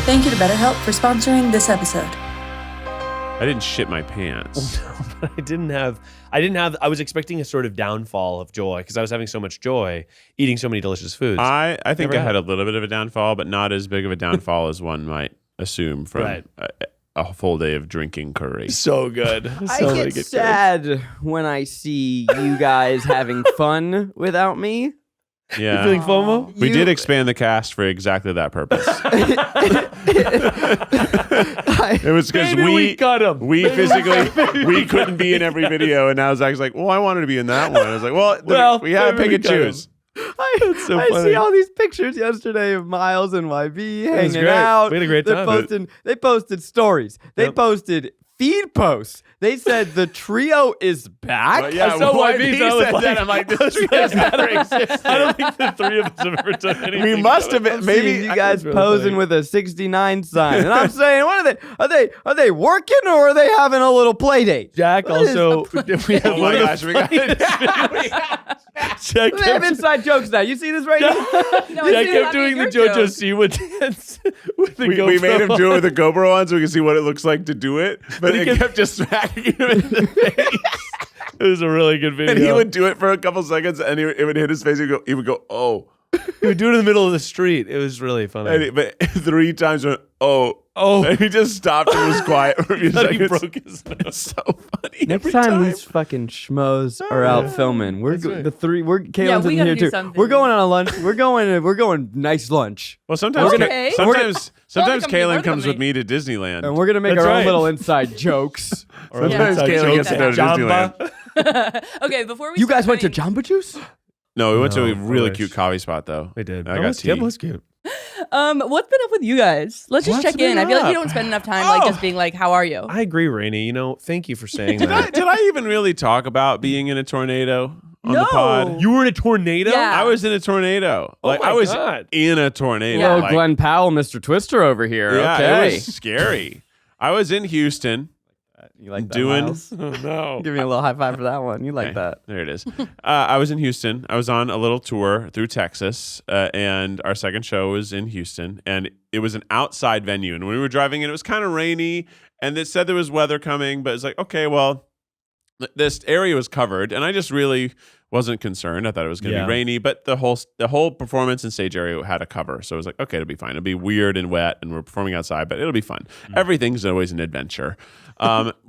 Thank you to BetterHelp for sponsoring this episode. I didn't shit my pants. But I was expecting a sort of downfall of joy because I was having so much joy eating so many delicious foods. I think I had a little bit of a downfall, but not as big of a downfall as one might assume from a full day of drinking curry. So good. I get sad when I see you guys having fun without me. Yeah. You feeling FOMO? We did expand the cast for exactly that purpose. It was because we cut him. We physically we couldn't be in every video, and now Zach's like, "Well, I wanted to be in that one." I was like, "Well, we had to pick and choose." I see all these pictures yesterday of Miles and YB hanging great. out. We had a great time. They posted stories. They posted feed posts. They said the trio is back. Well, yeah, I saw YB said that. I'm like, this does never exist. I don't think the three of us have ever done anything. We must have been. Maybe You guys really posing funny. with a 69 sign, and I'm saying, what are they? Are they working or are they having a little play date? Jack What is also. We have Oh my gosh, we got Jack They have kept, inside jokes now. You see this right now? Jack kept doing the JoJo Siwa dance with the GoPro. we made him do it with the GoPro on so we could see what it looks like to do it, but it kept just smacking him in the face. It was a really good video. And he would do it for a couple seconds, and it would hit his face. He would go, "Oh," He would do it in the middle of the street. It was really funny. but 3 times went, "Oh." Oh. And he just stopped and was quiet for a few Thought he seconds. broke his nose. It's so funny. Next every time these fucking schmoes are out filming, we're right. the three. We're Kaylin's we in gotta here do too. something. We're going on a lunch. We're going nice lunch, Well, sometimes Okay. sometimes Welcome, Kaylin comes welcome with me to Disneyland. and we're gonna make That's our own right. little inside jokes. Sometimes Kaylin gets to go to Disneyland. Okay, before we You start guys went to doing- Jamba Juice? No, we went to a No, I really wish. cute coffee spot though. We did. I got tea. It was cute. What's been up with you guys? Let's just What's check in. been I feel like up? you don't spend enough time like just being like, "How are you?" I agree, Rainie. You know, thank you for saying Did that. I even really talk about being in a tornado on the No. pod? You were in a tornado? Yeah. I was in a tornado. Oh Like my I was God. in a tornado. Yeah. Oh, Like, Glenn Powell, Mr. Twister over here. yeah, Okay, it was scary. I was in Houston you like that, doing. Miles? Oh, no. Give me a little high five for that one. You like Okay, that? There it is. I was in Houston. I was on a little tour through Texas, and our second show was in Houston, and it was an outside venue. And when we were driving in, it was kind of rainy, and it said there was weather coming, but it's like, okay, well, this area was covered, and I just really wasn't concerned. I thought it was going to Yeah. be rainy, but the whole performance and stage area had a cover, so I was like, okay, it'll be fine. It'll be weird and wet, and we're performing outside, but it'll be fun. Everything's always an adventure.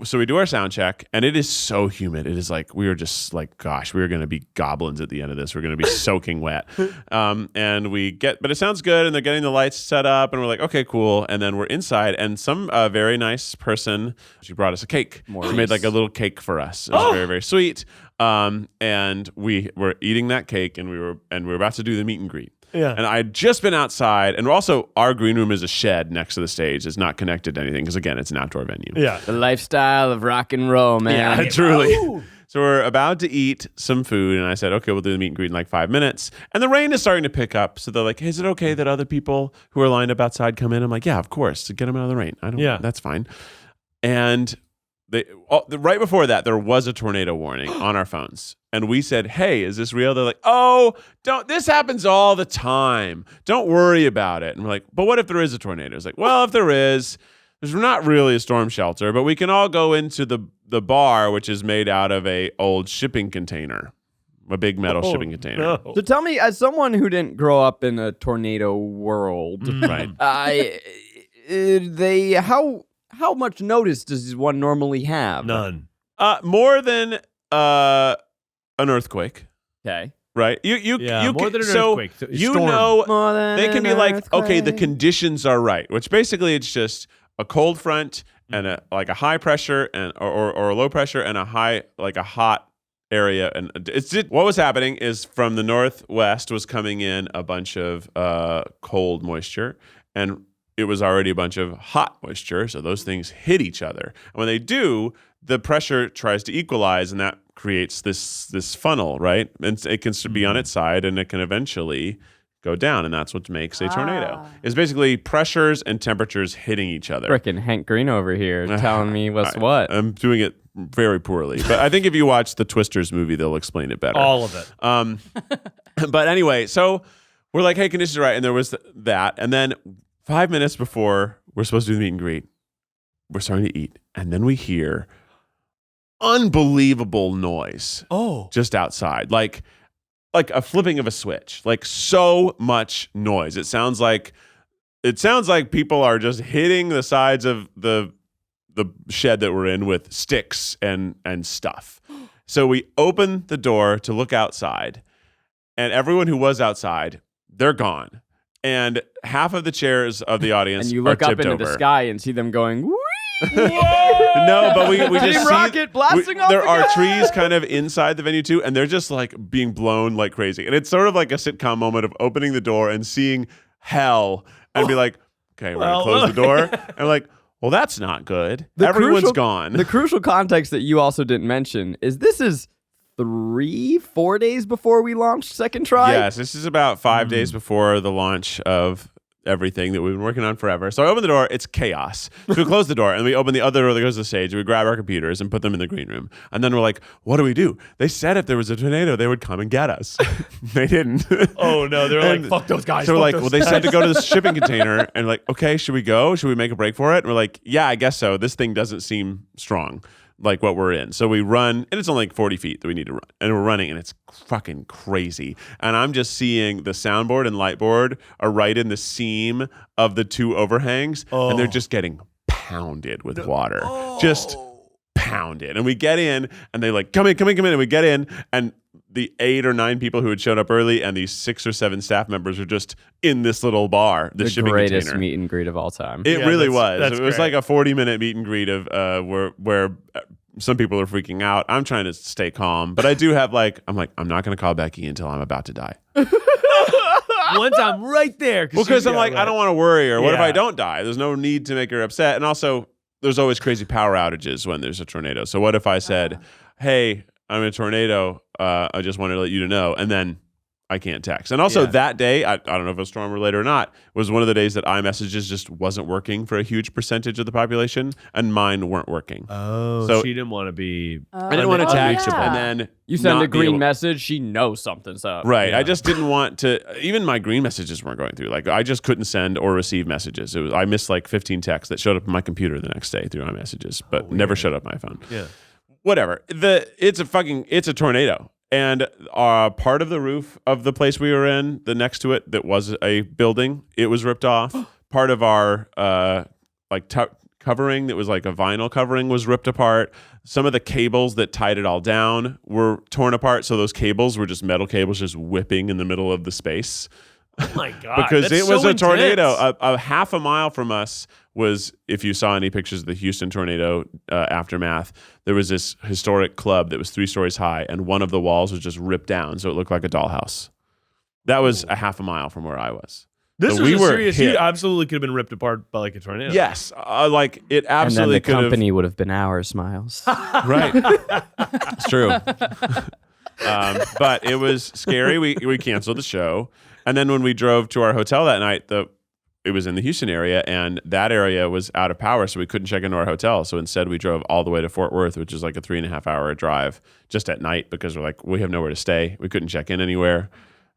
So we do our sound check, and it is so humid. It is like we were just like, gosh, we are going to be goblins at the end of this. We're going to be soaking wet. And we get, but it sounds good, and they're getting the lights set up, and we're like, okay, cool. And then we're inside, and some very nice person, she brought us a cake. She made like a little cake for us. It was very, very sweet. And we were eating that cake, and we were about to do the meet and greet. Yeah. And I had just been outside, and also our green room is a shed next to the stage. It's not connected to anything because again, it's an outdoor venue. Yeah. The lifestyle of rock and roll, man. Yeah, truly. So we're about to eat some food, and I said, okay, we'll do the meet and greet in like 5 minutes. And the rain is starting to pick up. So they're like, hey, is it okay that other people who are lined up outside come in? I'm like, yeah, of course, to get them out of the rain. That's fine. And right before that, there was a tornado warning on our phones. And we said, hey, is this real? They're like, oh, this happens all the time. Don't worry about it. And we're like, but what if there is a tornado? It's like, well, if there is, there's not really a storm shelter, but we can all go into the bar, which is made out of a old shipping container, a big metal shipping container. No. So tell me, as someone who didn't grow up in a tornado world, Right. how much notice does one normally have? None. More than an earthquake, Okay. right? You more than an so earthquake. you Storm. know More than they can an be like, okay, the earthquake. conditions are right, which basically it's just a cold front and a high pressure and or a low pressure and a hot area. And what was happening is from the northwest was coming in a bunch of cold moisture, and it was already a bunch of hot moisture. So those things hit each other, and when they do, the pressure tries to equalize, and that creates this funnel, right? And it can be on its side, and it can eventually go down, and that's what makes a tornado. It's basically pressures and temperatures hitting each other. Frickin' Hank Green over here telling me what's what. I'm doing it very poorly, but I think if you watch the Twisters movie, they'll explain it better. All of it. But anyway, so we're like, hey, conditions are right, and there was that, and then 5 minutes before we're supposed to do the meet and greet, we're starting to eat. And then we hear unbelievable noise just outside. Like a flipping of a switch. Like so much noise. It sounds like people are just hitting the sides of the shed that we're in with sticks and stuff. So we open the door to look outside, and everyone who was outside, they're gone. And half of the chairs of the audience And you look are up tipped into over. the sky and see them going, whee! No, but we just Team see Rocket blasting off there the are gas! trees kind of inside the venue too, and they're just like being blown like crazy. And it's sort of like a sitcom moment of opening the door and seeing hell and be like, okay, we're gonna close the door. And like, well, that's not good. Everyone's gone. The crucial context that you also didn't mention is this is 3-4 days before we launched Second Try. Yes, this is about 5 days before the launch of everything that we've been working on forever. So I open the door, it's chaos. So we close the door and we open the other door that goes to the stage. We grab our computers and put them in the green room. And then we're like, what do we do? They said if there was a tornado, they would come and get us. They didn't. Oh no, they're And like, fuck those guys. So we're fuck like, those well, they guys. said to go to the shipping container, and like, okay, should we go? Should we make a break for it? And we're like, yeah, I guess so. This thing doesn't seem strong, like what we're in. So we run, and it's only like 40 feet that we need to run, and we're running, and it's fucking crazy. And I'm just seeing the soundboard and lightboard are right in the seam of the two overhangs, and they're just getting pounded with water, just pounded. And we get in, and they like, come in, and we get in, and the 8 or 9 people who had shown up early and these 6 or 7 staff members are just in this little bar, the shipping greatest container. meet and greet of all time. It really was. That's It was great. like a 40-minute meet and greet of where some people are freaking out. I'm trying to stay calm, but I do have I'm not going to call Becky until I'm about to die. Once I'm right there. Well, because I'm like, I don't want to worry her. What if Yeah. I don't die? There's no need to make her upset. And also, there's always crazy power outages when there's a tornado. So what if I said, hey, I'm in a tornado. I just wanted to let you to know. And then I can't text. And also that day, I don't know if it was storm related or not, was one of the days that iMessages just wasn't working for a huge percentage of the population, and mine weren't working. Oh, So- she didn't want to be. I didn't want to text, yeah. and then You send not a be green able- message, she knows something's up. Right. Yeah. I just didn't want to. Even my green messages weren't going through. Like I just couldn't send or receive messages. I missed like 15 texts that showed up on my computer the next day through my messages, but never showed up on my phone. Yeah. Whatever. It's a tornado. And part of the roof of the place we were in, the next to it, that was a building, it was ripped off. Part of our covering that was like a vinyl covering was ripped apart. Some of the cables that tied it all down were torn apart. So those cables were just metal cables just whipping in the middle of the space. Oh my god! Because that's it was so a tornado. intense. A half a mile from us was, if you saw any pictures of the Houston tornado aftermath, there was this historic club that was 3 stories high, and one of the walls was just ripped down, so it looked like a dollhouse. That was a half a mile from where I was. This So was we a were serious. hit. You absolutely could have been ripped apart by like a tornado. Yes, it And then absolutely the could have. company would have been ours, Miles. Right. It's true. But it was scary. We canceled the show. And then when we drove to our hotel that night, it was in the Houston area, and that area was out of power, so we couldn't check into our hotel. So instead, we drove all the way to Fort Worth, which is like a 3.5-hour drive just at night, because we're like, we have nowhere to stay. We couldn't check in anywhere.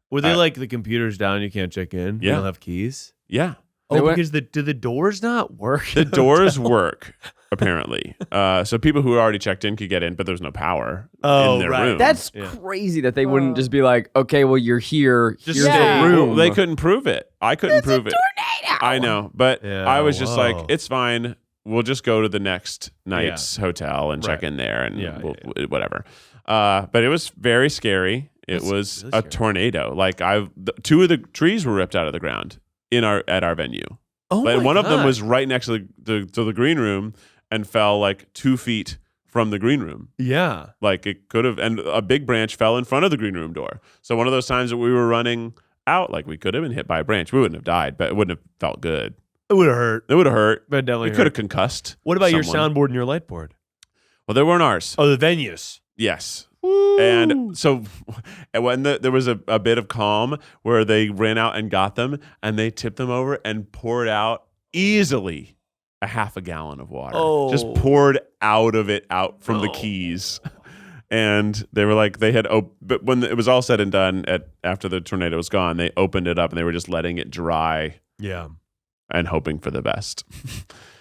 Were they like the computer's down? You can't check in. Yeah. You don't have keys. Yeah. Oh, They went- because do the doors not work? The doors work, apparently. So people who already checked in could get in, but there's no power Oh, in their right. room. That's Yeah. crazy that they wouldn't just be like, okay, well, you're here. Just Here's stay. a room. Well, they couldn't prove it. I couldn't prove it. I know, but Yeah, I was just like, whoa. it's fine. We'll just go to the next night's hotel and check Right. in there, and Yeah, whatever. But it was very scary. It That's was really a scary. tornado. Like 2 of the trees were ripped out of the ground at our venue. Oh And my one of them God. was right next to the green room and fell like 2 feet from the green room. Yeah. Like it could have, and a big branch fell in front of the green room door. So one of those times that we were running out, like we could have been hit by a branch. We wouldn't have died, but it wouldn't have felt good. It would have hurt. It would have hurt. But definitely It could have hurt. concussed. What about your someone. soundboard and your lightboard? Well, they weren't ours. Oh, the venues. Yes. And so when there was a bit of calm where they ran out and got them, and they tipped them over and poured out easily a half a gallon of water. Just Oh. poured out from the keys. And they were like, but when it was all said and done, after the tornado was gone, they opened it up and they were just letting it dry. Yeah. and hoping for the best.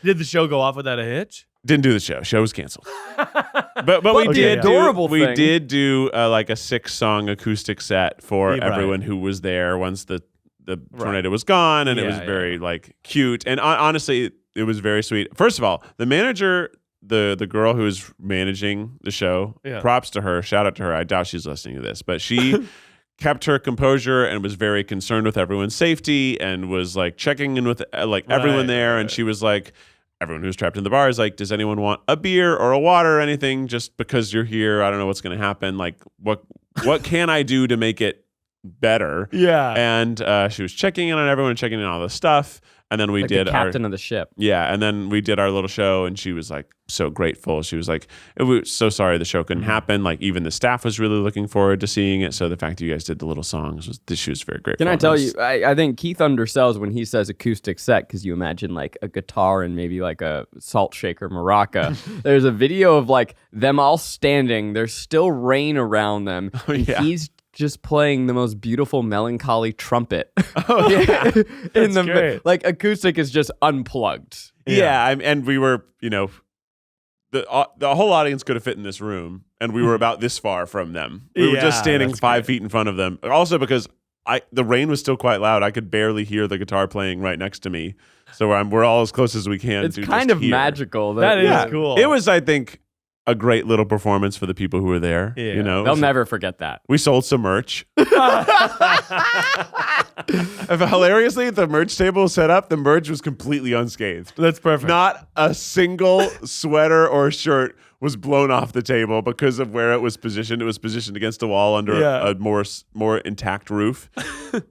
Did the show go off without a hitch? Didn't do the show. Show was canceled. But we the did adorable we thing. did do like a 6-song acoustic set for Right. everyone who was there once the tornado was gone, and it was very like cute. And honestly, it was very sweet. First of all, the manager, the girl who was managing the show, props to her. Shout out to her. I doubt she's listening to this, but she kept her composure and was very concerned with everyone's safety and was like checking in with everyone there. And she was like, everyone who's trapped in the bar is like, does anyone want a beer or a water or anything? Just because you're here, I don't know what's going to happen. Like, what can I do to make it better? Yeah. And she was checking in on everyone, checking in on all the stuff. And then we did the captain of the ship. and then we did our little show, and she was like so grateful. She was like, "We're so sorry the show couldn't happen. Like even the staff was really looking forward to seeing it. So the fact that you guys did the little songs she was very grateful." Can I tell you, I think Keith undersells when he says acoustic set, because you imagine like a guitar and maybe like a salt shaker maraca. There's a video of like them all standing. There's still rain around them. And he's just playing the most beautiful melancholy trumpet. In the great. like acoustic is just unplugged. And we were, the whole audience could have fit in this room, and we were about this far from them. We were just standing 5 feet in front of them. Also because the rain was still quite loud. I could barely hear the guitar playing right next to me. So we're all as close as we can. It's to kind just of hear. magical. That is cool. It was, I think, a great little performance for the people who were there. Yeah. They'll never forget that. We sold some merch. Hilariously, the merch table was set up. The merch was completely unscathed. That's perfect. Not a single sweater or shirt was blown off the table because of where it was positioned. It was positioned against a wall under a more intact roof.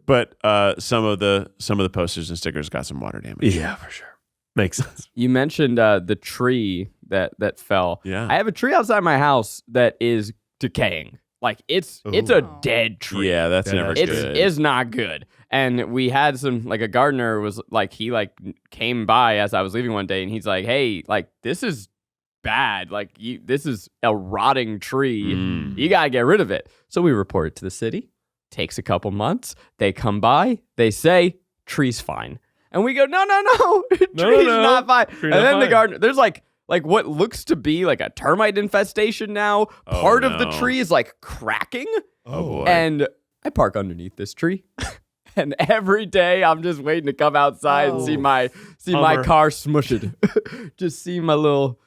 But some of the posters and stickers got some water damage. Yeah, for sure. Makes sense. You mentioned the tree that fell. Yeah. I have a tree outside my house that is decaying. Like it's a dead tree. Yeah, that's never good. It's not good. And we had a gardener was like, he like came by as I was leaving one day, and he's like, hey, like this is bad. Like this is a rotting tree. You gotta get rid of it. So we report it to the city. Takes a couple months. They come by. They say tree's fine. And we go, no, tree's not fine. And then the gardener, there's like what looks to be like a termite infestation now. Part of the tree is like cracking. Oh boy. And I park underneath this tree. And every day I'm just waiting to come outside and see my car smushed. Just see my little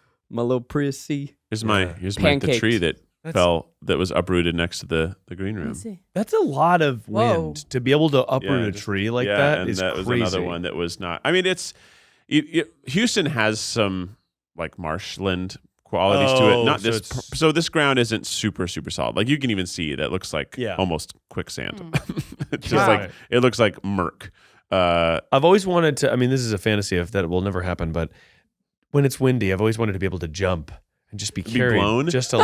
Prius C. Here's the tree that was uprooted next to the green room. That's a lot of wind to be able to uproot a tree like that. And is that was crazy. another one that was not. I mean, Houston has some like marshland qualities to it. Not so this ground isn't super solid. Like you can even see it looks like almost quicksand. It's just like it looks like murk. I've always wanted to. I mean, this is a fantasy of that will never happen. But when it's windy, I've always wanted to be able to jump and just be carried blown? just a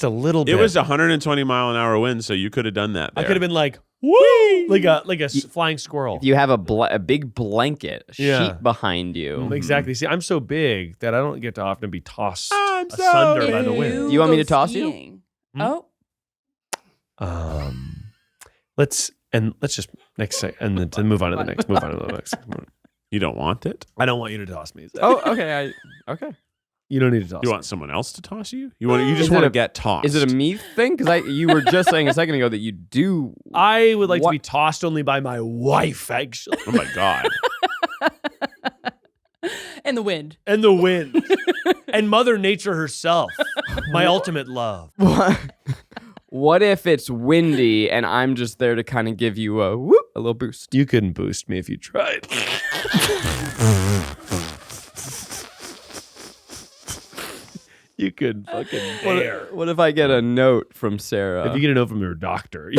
little bit. It was 120 mile an hour wind, so you could have done that. I there. could have been like, woo, like a flying squirrel. If you have a big blanket, sheet behind you. Exactly. See, I'm so big that I don't get to often be tossed I'm asunder so by the wind. You want me to toss you? Oh. Let's just next sec and then move on to the next. Move on to the next. You don't want it? I don't want you to toss me. Zach. Oh, okay. Okay. You don't need to toss. You me. want someone else to toss you? You just want to get tossed. Is it a me thing? Because you were just saying a second ago that you do. I would like to be tossed only by my wife, actually. Oh my god. And the wind. And the wind. And Mother Nature herself. My ultimate love. What if it's windy and I'm just there to kind of give you a little boost? You couldn't boost me if you tried. You couldn't fucking dare. What if I get a note from Sarah? If you get a note from your doctor.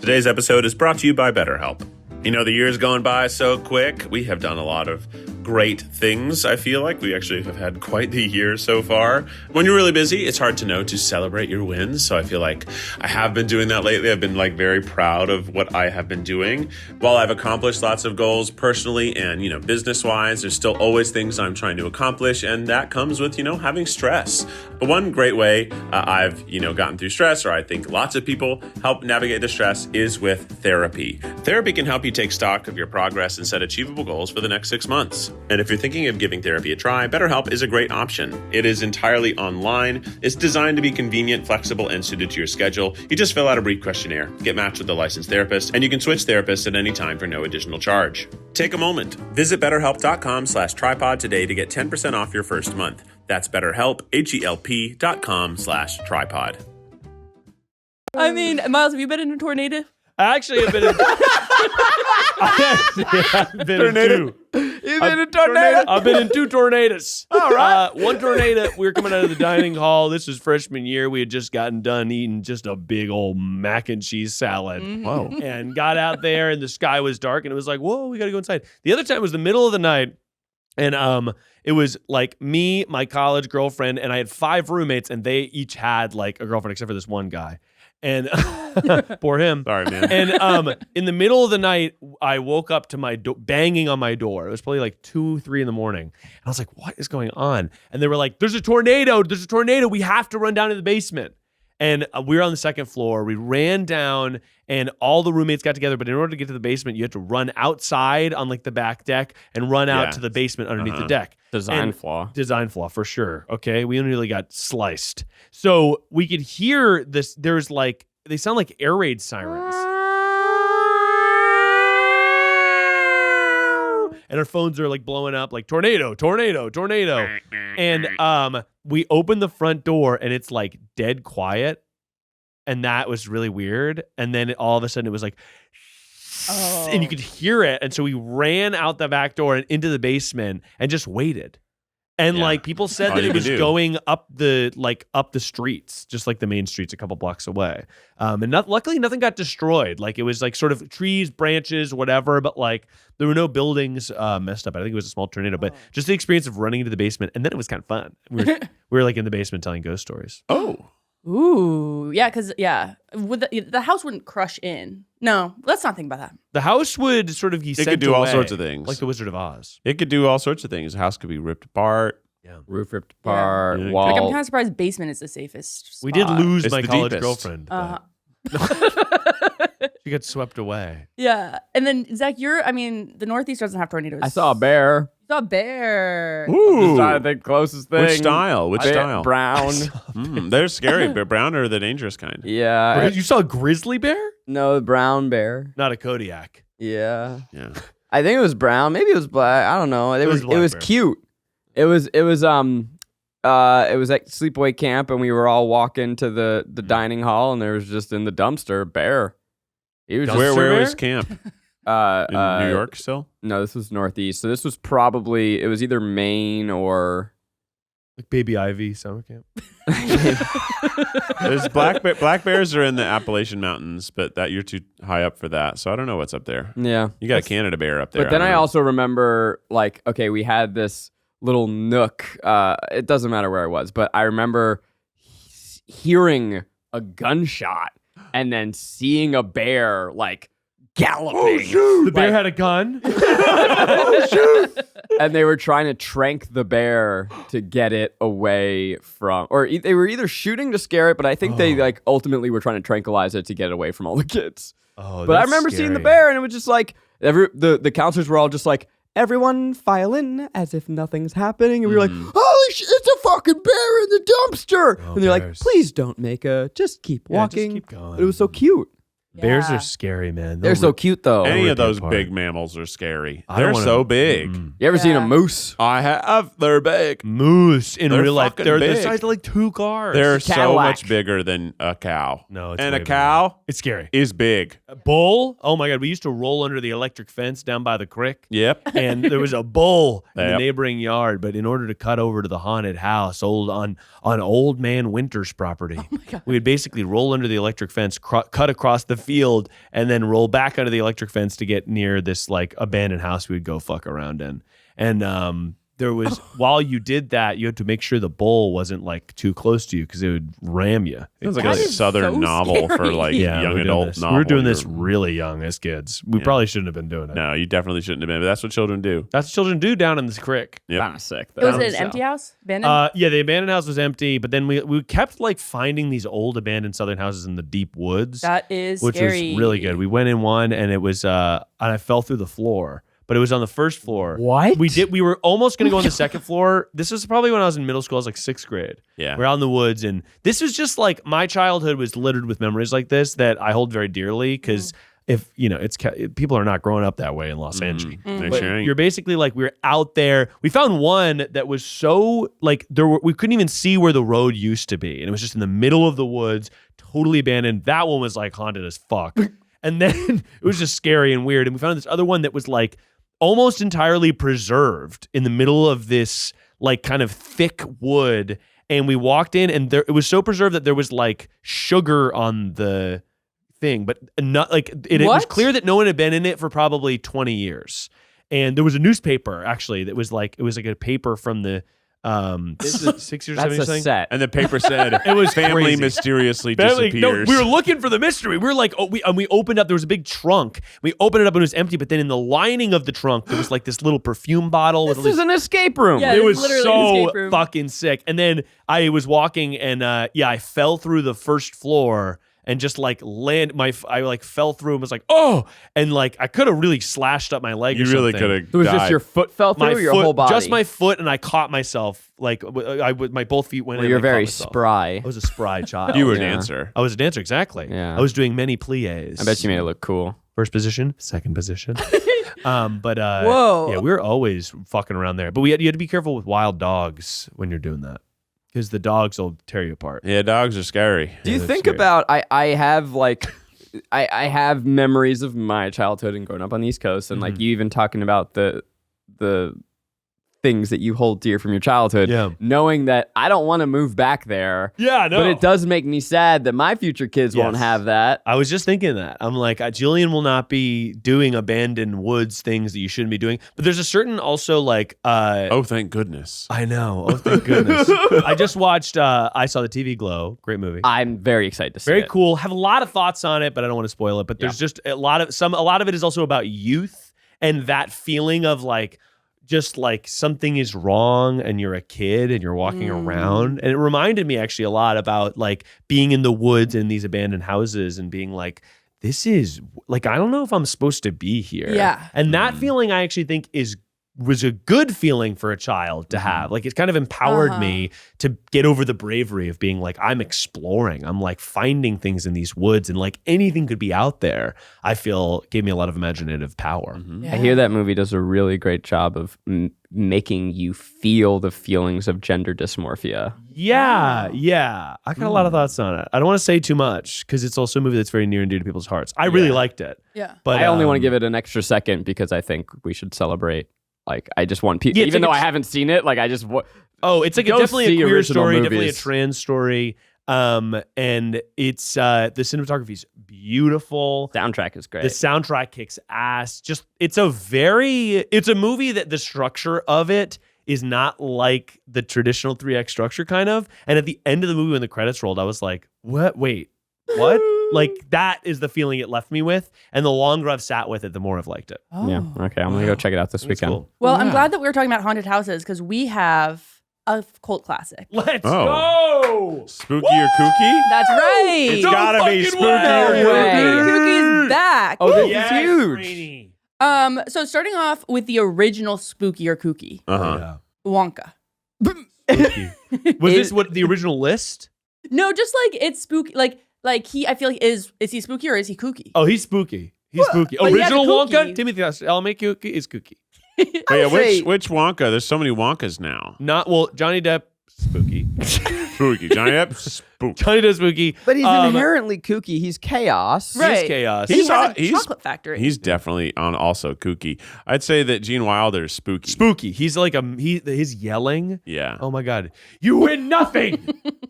Today's episode is brought to you by BetterHelp. You know, the year's gone by so quick. We have done a lot of great things, I feel like. We actually have had quite the year so far. When you're really busy, it's hard to know to celebrate your wins. So I feel like I have been doing that lately. I've been like very proud of what I have been doing. While I've accomplished lots of goals personally and, business-wise, there's still always things I'm trying to accomplish. And that comes with, having stress. But one great way I've, gotten through stress, or I think lots of people help navigate the stress, is with therapy. Therapy can help you take stock of your progress and set achievable goals for the next 6 months. And if you're thinking of giving therapy a try, BetterHelp is a great option. It is entirely online. It's designed to be convenient, flexible, and suited to your schedule. You just fill out a brief questionnaire, get matched with a licensed therapist, and you can switch therapists at any time for no additional charge. Take a moment. Visit BetterHelp.com/tripod today to get 10% off your first month. That's BetterHelp, HELP.com/tripod. I mean, Miles, have you been in a tornado? I actually have been in two. You've been in a tornado? I've been in 2 tornadoes. All right. One tornado, we were coming out of the dining hall. This was freshman year. We had just gotten done eating just a big old mac and cheese salad. Whoa. And got out there, and the sky was dark, and it was like, whoa, we got to go inside. The other time was the middle of the night, and it was like me, my college girlfriend, and I had 5 roommates, and they each had like a girlfriend except for this one guy. And poor him. Sorry, man. And in the middle of the night, I woke up to my banging on my door. It was probably like 2, 3 in the morning. And I was like, what is going on? And they were like, there's a tornado. There's a tornado. We have to run down to the basement. And we were on the 2nd floor. We ran down, and all the roommates got together. But in order to get to the basement, you had to run outside on like the back deck and run out to the basement underneath the deck. Design flaw For sure. Okay. We nearly got sliced. So we could hear this. There's like, they sound like air raid sirens. And our phones are like blowing up like tornado, tornado, tornado. And we open the front door and it's like dead quiet. And that was really weird. And then all of a sudden it was like, and you could hear it. And so we ran out the back door and into the basement and just waited. And like people said that it was going up the streets, just like the main streets a couple blocks away. And luckily nothing got destroyed. Like it was like sort of trees, branches, whatever, but like there were no buildings messed up. I think it was a small tornado, but just the experience of running into the basement, and then it was kind of fun. We were like in the basement telling ghost stories. Oh. Ooh, yeah, because would the house wouldn't crush in. No, let's not think about that. The house would sort of be sent It could do all away, sorts of things. like the Wizard of Oz. It could do all sorts of things. The house could be ripped apart. Yeah. Roof ripped apart, Yeah. wall. Like, I'm kind of surprised basement is the safest spot. We did lose It's my the college deepest. girlfriend. but she got swept away. Yeah, and then Zach, the Northeast doesn't have tornadoes. I saw a bear. You saw a bear. Ooh. Just trying to think closest thing. Which style? Which style? Brown. They're scary, but brown are the dangerous kind. Yeah. You saw a grizzly bear? No, brown bear. Not a Kodiak. Yeah. Yeah. I think it was brown. Maybe it was black. I don't know. It was black bear. cute. It was like sleepaway camp, and we were all walking to the dining hall, and there was just in the dumpster a bear. He was Where bear? was camp? In New York still? No, this was Northeast. So this was probably, it was either Maine or Like Baby Ivy summer camp. There's black bears are in the Appalachian Mountains, but that you're too high up for that. So I don't know what's up there. yeah. You got a Canada bear up there. But then don't I know. also remember, like, okay, we had this little nook. It doesn't matter where I was, but I remember hearing a gunshot and then seeing a bear like galloping. The bear had a gun. And they were trying to trank the bear to get it away from, or they were either shooting to scare it, but I think they like ultimately were trying to tranquilize it to get it away from all the kids. Oh, But I that's remember seeing the scary. bear, and it was just like the counselors were all just like, everyone file in as if nothing's happening, and we were like, holy shit, it's a fucking bear in the dumpster. Oh, and they're bears. like, please don't just keep Yeah, just walking. keep going. But it was so cute. Bears Yeah. are scary, man. They're so cute though. Any rip of those you apart. big mammals are scary. I don't They're wanna- so big. You ever seen a Yeah. moose? I have. They're big. Moose in They're real life. fucking They're the big. size of like 2 cars. They're so Cadillac. much bigger than a cow. No, it's and way a bigger. cow It's scary. is big. A bull? Oh my God. We used to roll under the electric fence down by the creek. Yep. And there was a bull in the Yep. neighboring yard, but in order to cut over to the haunted house, on Old Man Winter's property, we would basically roll under the electric fence, cut across the field, and then roll back under the electric fence to get near this like abandoned house we would go fuck around in. And there was while you did that, you had to make sure the bull wasn't like too close to you because it would ram you. Sounds like That a is southern so novel for scary. like Yeah, young we were doing adult this. novel. We were doing this You're- really young as kids. We probably shouldn't have been doing it. No, you definitely shouldn't have been. But that's what children do. That's what children do down in this creek. Yep. Kind of sick. It was though. an empty house? Abandoned? Yeah, the abandoned house was empty, but then we kept like finding these old abandoned southern houses in the deep woods, That is which scary. was really good. We went in one and it was and I fell through the floor, but it was on the first floor. What? We were almost going to go on the second floor. This was probably when I was in middle school. I was like 6th grade. Yeah. We're out in the woods, and this was just like my childhood was littered with memories like this that I hold very dearly because if people are not growing up that way in Los Angeles. They're But sharing. you're basically like we were out there. We found one that was so like we couldn't even see where the road used to be, and it was just in the middle of the woods, totally abandoned. That one was like haunted as fuck, and then it was just scary and weird. And we found this other one that was like almost entirely preserved in the middle of this like kind of thick wood. And we walked in, and it was so preserved that there was like sugar on the thing, but not like it was What? clear that no one had been in it for probably 20 years. And there was a newspaper actually that was like it was like a paper from the 60s or That's 70s a thing. set. And the paper said It was family crazy. mysteriously Family- disappears. No, we were looking for the mystery. We were like, we opened up. There was a big trunk. We opened it up and it was empty. But then in the lining of the trunk, there was like this little perfume bottle with all This these. is an escape room. Yeah. It was literally an so escape room. fucking sick. And then I was walking and I fell through the first floor and just like I like fell through and was like, oh, and like I could have really slashed up my leg. You or really something. could have. It was just your foot fell through My or your foot, whole body? just my foot, and I caught myself like my both feet went Well, in. you're and I caught very myself. spry. I was a spry child. You were a Yeah. dancer. I was a dancer, exactly. Yeah. I was doing many plies. I bet you made it look cool. First position, second position. But Whoa. yeah, we were always fucking around there. But you had to be careful with wild dogs when you're doing that because the dogs will tear you apart. Yeah, dogs are scary. Do you that's think scary. about I have like I have memories of my childhood and growing up on the East Coast and like you even talking about the things that you hold dear from your childhood, Yeah. knowing that I don't want to move back there. Yeah, no. But it does make me sad that my future kids won't Yes. have that. I was just thinking that. I'm like, Julian will not be doing abandoned woods things that you shouldn't be doing. But there's a certain also like Oh, thank goodness. I know. Oh, thank goodness. I just watched I Saw the TV Glow. Great movie. I'm very excited to see Very it. cool. Have a lot of thoughts on it, but I don't want to spoil it. But there's just a lot of it is also about youth and that feeling of like just like something is wrong and you're a kid and you're walking around. And it reminded me actually a lot about like being in the woods in these abandoned houses and being like, this is like, I don't know if I'm supposed to be here. Yeah. And that feeling I actually think was a good feeling for a child to have. Like it kind of empowered me to get over the bravery of being like, I'm exploring. I'm like finding things in these woods and like anything could be out there. I feel gave me a lot of imaginative power. Yeah. I hear that movie does a really great job of making you feel the feelings of gender dysmorphia. Yeah. I got a lot of thoughts on it. I don't want to say too much because it's also a movie that's very near and dear to people's hearts. I really liked it. Yeah. But I only want to give it an extra second because I think we should celebrate. Like, I just want people, Yeah, it's even like though a I haven't seen it, like, I just Oh, it's like Go definitely see a queer original story, definitely a movies. trans story. And it's the cinematography's beautiful. soundtrack is great. The soundtrack kicks ass. Just it's a movie that the structure of it is not like the traditional 3X structure kind of. And at the end of the movie when the credits rolled, I was like, what? Wait, what? Like that is the feeling it left me with. And the longer I've sat with it, the more I've liked it. Oh. Yeah. Okay. I'm gonna go check it out this It's weekend. cool. Well, I'm Yeah. glad that we were talking about haunted houses because we have a cult classic. Let's Oh. go. Spooky or kooky? That's right. It's gotta be fucking spooky way. or No way. Kookie's back. Oh, this Yes, is huge. Rainie. So starting off with the original Spooky or Kooky, Uh-huh. Wonka. Was this what the original list? No, just like it's spooky. Like he, I feel like is he spooky or is he kooky? Oh, he's spooky. He's spooky. but he has a Original kooky. Wonka, Timothy Chalamet kooky is kooky. But yeah, say- which Wonka? There's so many Wonkas now. Not well, Johnny Depp spooky. Spooky. Johnny Depp, spooky. Johnny Depp spooky. But he's inherently kooky. He's chaos. Right. He's chaos. He has a he's- chocolate factory. He's definitely on also kooky. I'd say that Gene Wilder is spooky. Spooky. He's like his yelling. Yeah. Oh my God. You win nothing.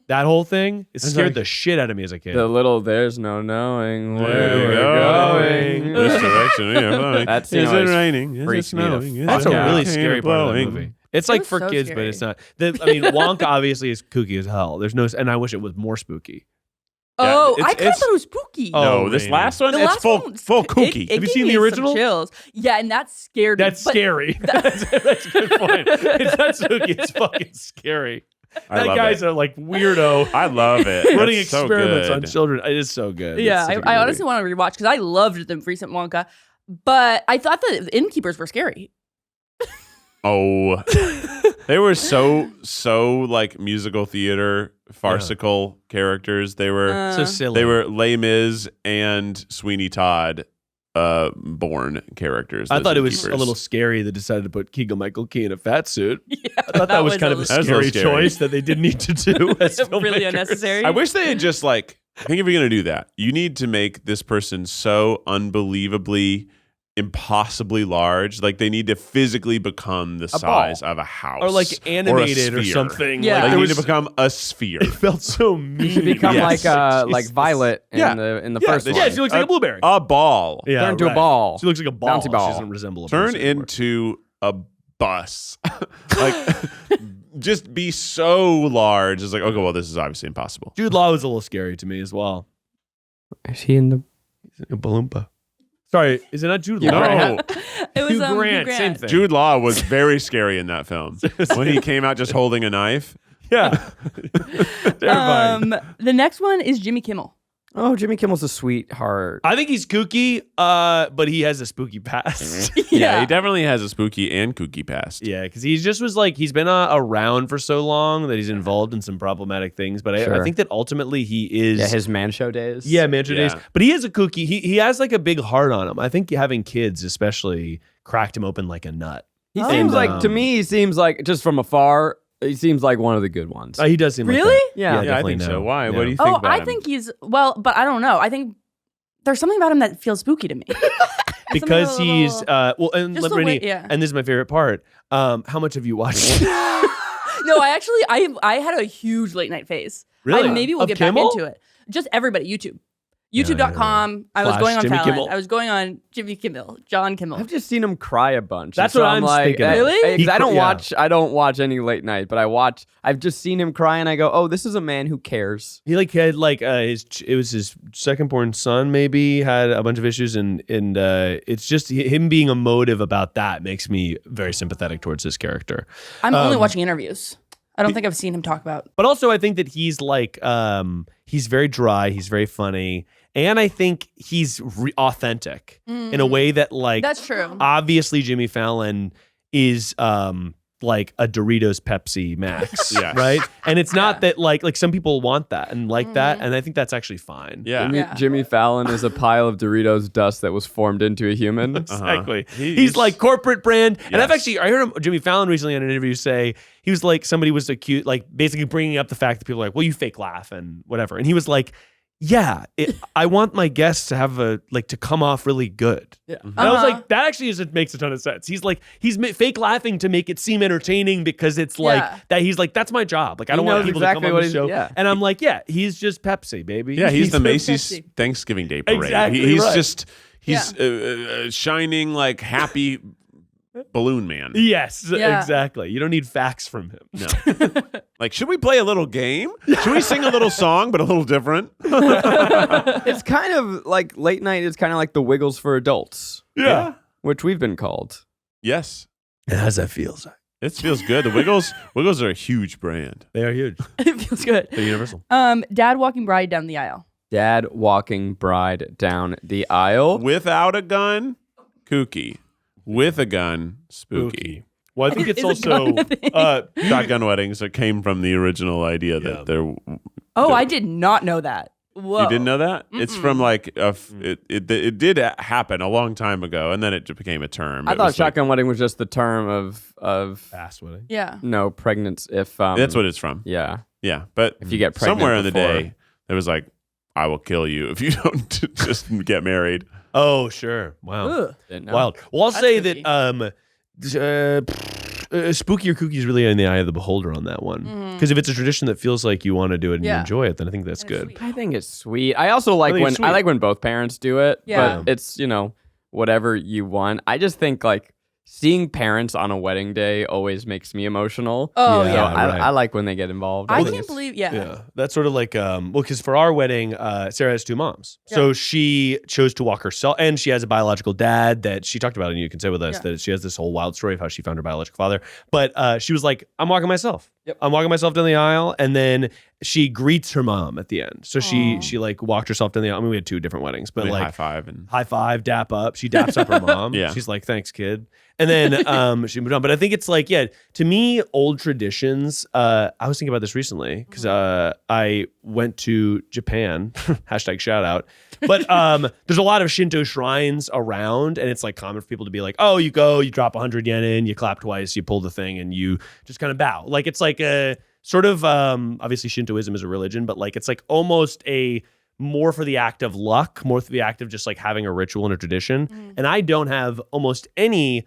That whole thing, it scared like- the shit out of me as a kid. The little there's no knowing where Where we're going? going. This direction we are flowing. That scene Is it always raining? Is it freaks me the snowing? Is That's it a really raining? scary part of the blowing? movie. It's like was for so kids, but scary. it's not. I mean, Wonka obviously is kooky as hell. There's no, and I wish it was more spooky. Oh, Yeah, I it's- kind of thought it was spooky. Oh, No, this Rainy. last one, The it's last full one was- kooky. It Have you gave seen me the some original? chills. Yeah, and that scared me. That's but scary. That's a good point. It's not spooky. It's fucking scary. I That love guy's it. a like weirdo I love it. running That's so experiments on good. children. It is so good. Yeah, It's such a good I movie. honestly want to rewatch because I loved the recent Wonka, but I thought the innkeepers were scary. Oh, they were so like musical theater farcical characters. They were so silly. they were Les Mis and Sweeney Todd born characters. I those thought it was innkeepers. a little scary. They decided to put Keegan Michael Key in a fat suit. Yeah, I thought that was kind of a That was a little scary scary. choice that they didn't need to do. As really filmmakers. unnecessary. I wish they had just like. I think if you're gonna do that, you need to make this person so unbelievably, impossibly large. Like they need to physically become the size of a house, or like animated or, sphere. something. Yeah. Like, They there need was, to become a sphere. it felt so mean. You should become Yes. like Violet in Yeah. the Yeah, first they- one. Yeah, she looks like a blueberry. A ball. Yeah, Turn into a right. ball. She looks like a ball. Bouncy ball. She doesn't resemble a Turn person anymore. into a bus. Like just be so large. It's like, okay, well, this is obviously impossible. Jude Law was a little scary to me as well. Is he in the? A Balloompa. Sorry, is it not Jude Law? Hugh No, it was Hugh Hugh Grant, Grant. same thing. Jude Law was very scary in that film when he came out just holding a knife. Yeah. Terrifying. The next one is Jimmy Kimmel. Oh, Jimmy Kimmel's a sweetheart. I think he's kooky, but he has a spooky past. Yeah, he definitely has a spooky and kooky past. Yeah, because he just was like, he's been around for so long that he's involved in some problematic things. But I Sure. think that ultimately he is. Yeah, his man show days. Yeah, Mantra Yeah. Days. But he is a kooky. He has like a big heart on him. I think having kids especially cracked him open like a nut. He Oh. seems like to Um, me. He seems like just from afar. He seems like one of the good ones. He does seem like Really? that. Yeah. Yeah, I definitely think so. no. Why? Yeah. What do you think Oh, about I him? think he's but I don't know. I think there's something about him that feels spooky to me. Because Something a he's little- well, and Just the Rainey, way- yeah. and this is my favorite part. How much have you watched? No, I had a huge late night phase. Really? Maybe we'll Of get Kimmel? back into it. Just everybody, YouTube. YouTube.com. I was Flash going on Jimmy Fallon. Kimmel. I was going on Jimmy Kimmel, John Kimmel. I've just seen him cry a bunch. That's and what so I'm like, thinking of. Really? Because Yeah. I don't watch any late night, but I've just seen him cry, and I go, oh, this is a man who cares. He had it was his second born son, maybe had a bunch of issues, and it's just him being emotive about that makes me very sympathetic towards his character. I'm only watching interviews. I don't think I've seen him talk about. But also, I think that he's like he's very dry, he's very funny, and I think he's authentic in a way that like That's true. obviously Jimmy Fallon is like a Doritos Pepsi Max, Yes. right? And it's not that like some people want that and like Mm-hmm. that, and I think that's actually fine. Yeah. Yeah. Jimmy Fallon is a pile of Doritos dust that was formed into a human. Exactly. He's- He's like corporate brand. And I've Yes. actually, I heard Jimmy Fallon recently in an interview say, he was like, somebody was accused, like basically bringing up the fact that people are like, well, you fake laugh and whatever. And he was like, yeah, I want my guests to have to come off really good. Yeah. And I was Uh-huh. like, that actually makes a ton of sense. He's like, fake laughing to make it seem entertaining because it's like Yeah. that. He's like, that's my job. Like, I He don't want knows people exactly to come what on the he's- show. yeah. And I'm like, yeah, he's just Pepsi, baby. Yeah, he's the so Macy's sexy. Thanksgiving Day parade. Exactly He's right. just shining like happy balloon man. Yes, Yeah. exactly. You don't need facts from him. No. Like, should we play a little game? Should we sing a little song, but a little different? It's kind of like late night is kind of like the Wiggles for adults, Yeah. which we've been called. Yes. How's that feel, Zach? It feels good. The Wiggles are a huge brand. They are huge. It feels good. They're universal. Dad walking bride down the aisle. Dad walking bride down the aisle. Without a gun, kooky. With a gun, spooky. Well, I think it's Is a also gun a thing? Shotgun weddings that came from the original idea Yeah. that there. Oh, I did not know that. Whoa. You didn't know that? It's from like it did happen a long time ago, and then it became a term. I It thought was like- shotgun wedding was just the term of fast wedding. Yeah. no pregnancy. If that's what it's from. yeah. Yeah, but If you get pregnant somewhere in the before. day, it was like, I will kill you if you don't just get married. Oh, sure. Wow. Ugh. Didn't know. Wild. Well, I'll That's say spooky. that spooky or kooky is really in the eye of the beholder on that one. Because if it's a tradition that feels like you want to do it and you Yeah. enjoy it, then I think that's And it's good. sweet. I think it's sweet. I also like think when it's sweet. I like when both parents do it. Yeah. But it's, whatever you want. I just think like seeing parents on a wedding day always makes me emotional. Oh, Yeah. So yeah. I like when they get involved. I think can't it's- believe, Yeah, that's sort of like because for our wedding, Sarah has two moms, so she chose to walk herself, and she has a biological dad that she talked about, and you can say with us that she has this whole wild story of how she found her biological father. But she was like, "I'm walking myself. Yep. I'm walking myself down the aisle," and then she greets her mom at the end. So she like walked herself down the aisle. I mean, we had two different weddings, but like high five and high five, dap up. She daps up her mom. Yeah. She's like, "Thanks, kid." And then she moved on. But I think it's like, yeah, to me, old traditions. I was thinking about this recently because I went to Japan. Hashtag shout out. But there's a lot of Shinto shrines around, and it's like common for people to be like, oh, you go, you drop 100 yen in, you clap twice, you pull the thing, and you just kind of bow. Like it's like a sort of obviously Shintoism is a religion, but like it's like almost a more for the act of luck, more for the act of just like having a ritual and a tradition. And I don't have almost any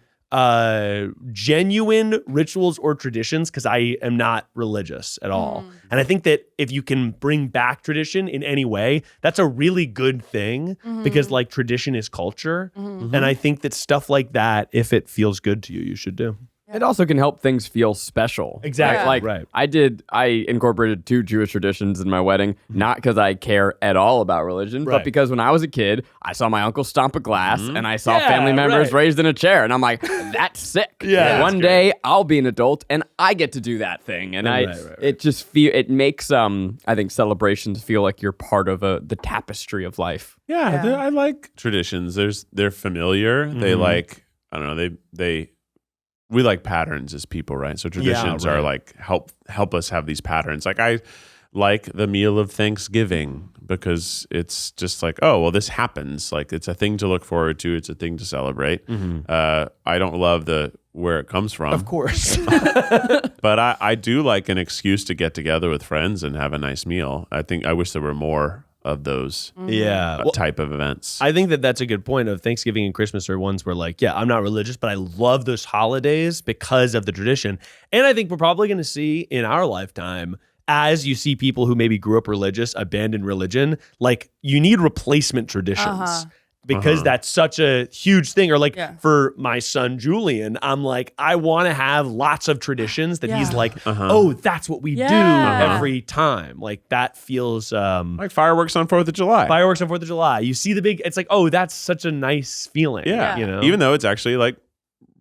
genuine rituals or traditions because I am not religious at all. And I think that if you can bring back tradition in any way, that's a really good thing because like tradition is culture. And I think that stuff like that, if it feels good to you, you should do. It also can help things feel special. Exactly. Like Right. I incorporated 2 Jewish traditions in my wedding, not because I care at all about religion, Right. but because when I was a kid, I saw my uncle stomp a glass and I saw Yeah, family members right. raised in a chair. And I'm like, that's sick. Yeah, One that's day I'll be an adult and I get to do that thing. And Right. it just it makes, I think celebrations feel like you're part of the tapestry of life. Yeah, Yeah. I like traditions. They're familiar. They like, I don't know, we like patterns as people, right? So traditions right. are like help us have these patterns. Like I like the meal of Thanksgiving because it's just like, oh, well, this happens. Like it's a thing to look forward to. It's a thing to celebrate. I don't love where it comes from, Of course. but I do like an excuse to get together with friends and have a nice meal. I wish there were more of those Yeah. Well, type of events. I think that that's a good point of Thanksgiving and Christmas are ones where like, yeah, I'm not religious, but I love those holidays because of the tradition. And I think we're probably going to see in our lifetime, as you see people who maybe grew up religious, abandon religion, like you need replacement traditions. Because that's such a huge thing. Or like for my son Julian, I'm like, I want to have lots of traditions that he's like, oh, that's what we do every time. Like that feels like fireworks on 4th of July. fireworks on 4th of July. You see the big, it's like, oh, that's such a nice feeling. Yeah. You know, Even though it's actually like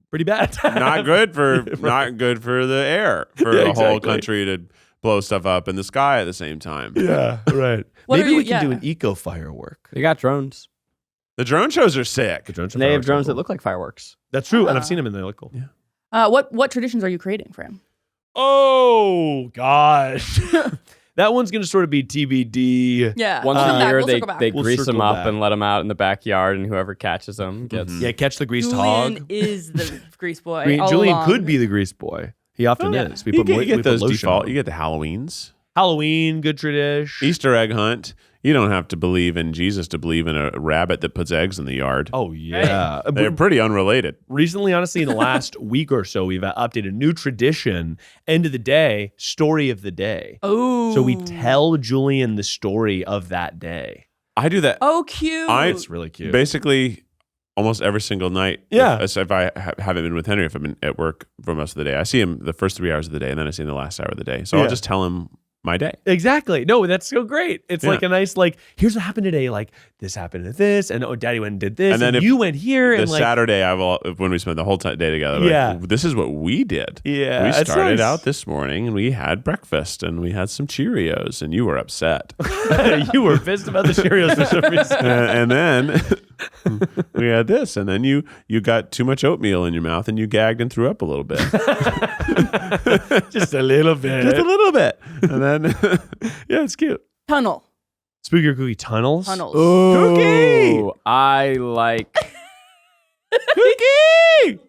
pretty bad. not good for not good for the air for Yeah, a whole exactly. country to blow stuff up in the sky at the same time. Yeah, right. What Maybe are we you- can do yeah. an eco firework. They got drones. The drone shows are sick. The drones are They have fireworks are drones that cool. look like fireworks. That's true, and I've seen them and they look cool. Yeah. What traditions are you creating for him? Oh gosh, that one's gonna sort of be TBD. Yeah. Once We'll a come back, year, we'll they circle back. they We'll grease them circle up back. and let them out in the backyard, and whoever catches them gets. Yeah, catch the greased Julian hog. is the grease boy. all Julian along. could be the grease boy. He often is. We You put, get, mo- you get we put those lotion default. on. You get the Halloweens, Halloween, good tradition. Easter egg hunt. You don't have to believe in Jesus to believe in a rabbit that puts eggs in the yard. Oh yeah, They're pretty unrelated. recently, honestly, in the last week or so, we've updated a new tradition. End of the day, story of the day. Oh. So we tell Julian the story of that day. I do that. Oh, cute. It's really cute. Basically almost every single night. Yeah. If I haven't been with Henry, if I've been at work for most of the day, I see him the first 3 hours of the day, and then I see him the last hour of the day. So Yeah. I'll just tell him my day. Exactly. No, that's so great. It's Yeah. like a nice, like, here's what happened today. Like, this happened at this, and oh, Daddy went and did this, And then if you went here, and The like, Saturday, when we spent the whole day together, Yeah. like, this is what we did. Yeah, We it's started nice. out this morning, and we had breakfast, and we had some Cheerios, and you were upset. you were pissed about the Cheerios for some reason. And then we had this, and then you got too much oatmeal in your mouth, and you gagged and threw up a little bit. Just a little bit. Just a little bit. And then, yeah, it's cute. Tunnel. Spooky or Cookie Tunnels. Tunnels. Ooh, I like. Cookie!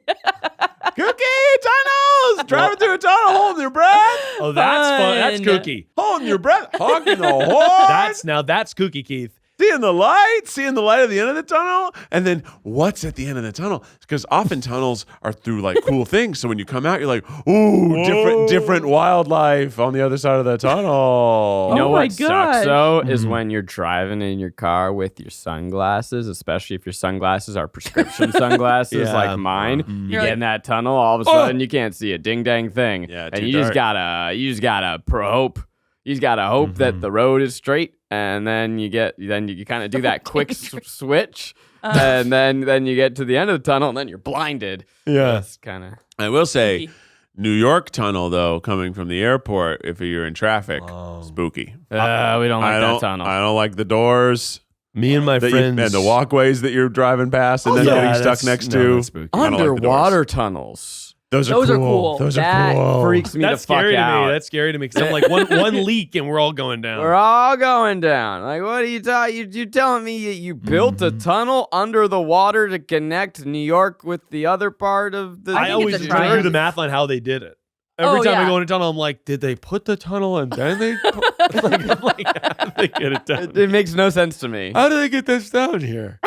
Cookie! Tunnels! Driving through a tunnel, holding your breath. Oh, that's fun. That's kooky. Holding your breath. Honking the horn. That's kooky, Keith. Seeing the light at the end of the tunnel. And then what's at the end of the tunnel? Because often tunnels are through like cool things. So when you come out, you're like, ooh, different wildlife on the other side of the tunnel. You know Oh what my sucks God. though is when you're driving in your car with your sunglasses, especially if your sunglasses are prescription sunglasses Yeah. like mine. You You're get like, in that tunnel, all of a sudden you can't see a ding dang thing. Yeah, and too you dark. just gotta hope. You just gotta hope that the road is straight, and then you kind of do that quick switch, and then you get to the end of the tunnel, and then you're blinded. Yeah. That's kind of. I will say, Spooky. New York tunnel though, coming from the airport, if you're in traffic, spooky. We don't like I that don't. tunnel. I don't like the doors. Me and my friends. And the walkways that you're driving past and then getting stuck next to. that's spooky. I don't like the doors. Underwater tunnels. Those Those are cool. Those That are cool. freaks me That's the fuck scary out. to me. That's scary to me because I'm like one leak and we're all going down. We're all going down. Like, what are you talking? You telling me you built a tunnel under the water to connect New York with the other part of the? I think always it's a try to do triangle. the math on how they did it. Every Oh, time I yeah. go in a tunnel, I'm like, did they put the tunnel and then they? I'm like, how did they get it down? It makes no sense to me. How did they get this down here?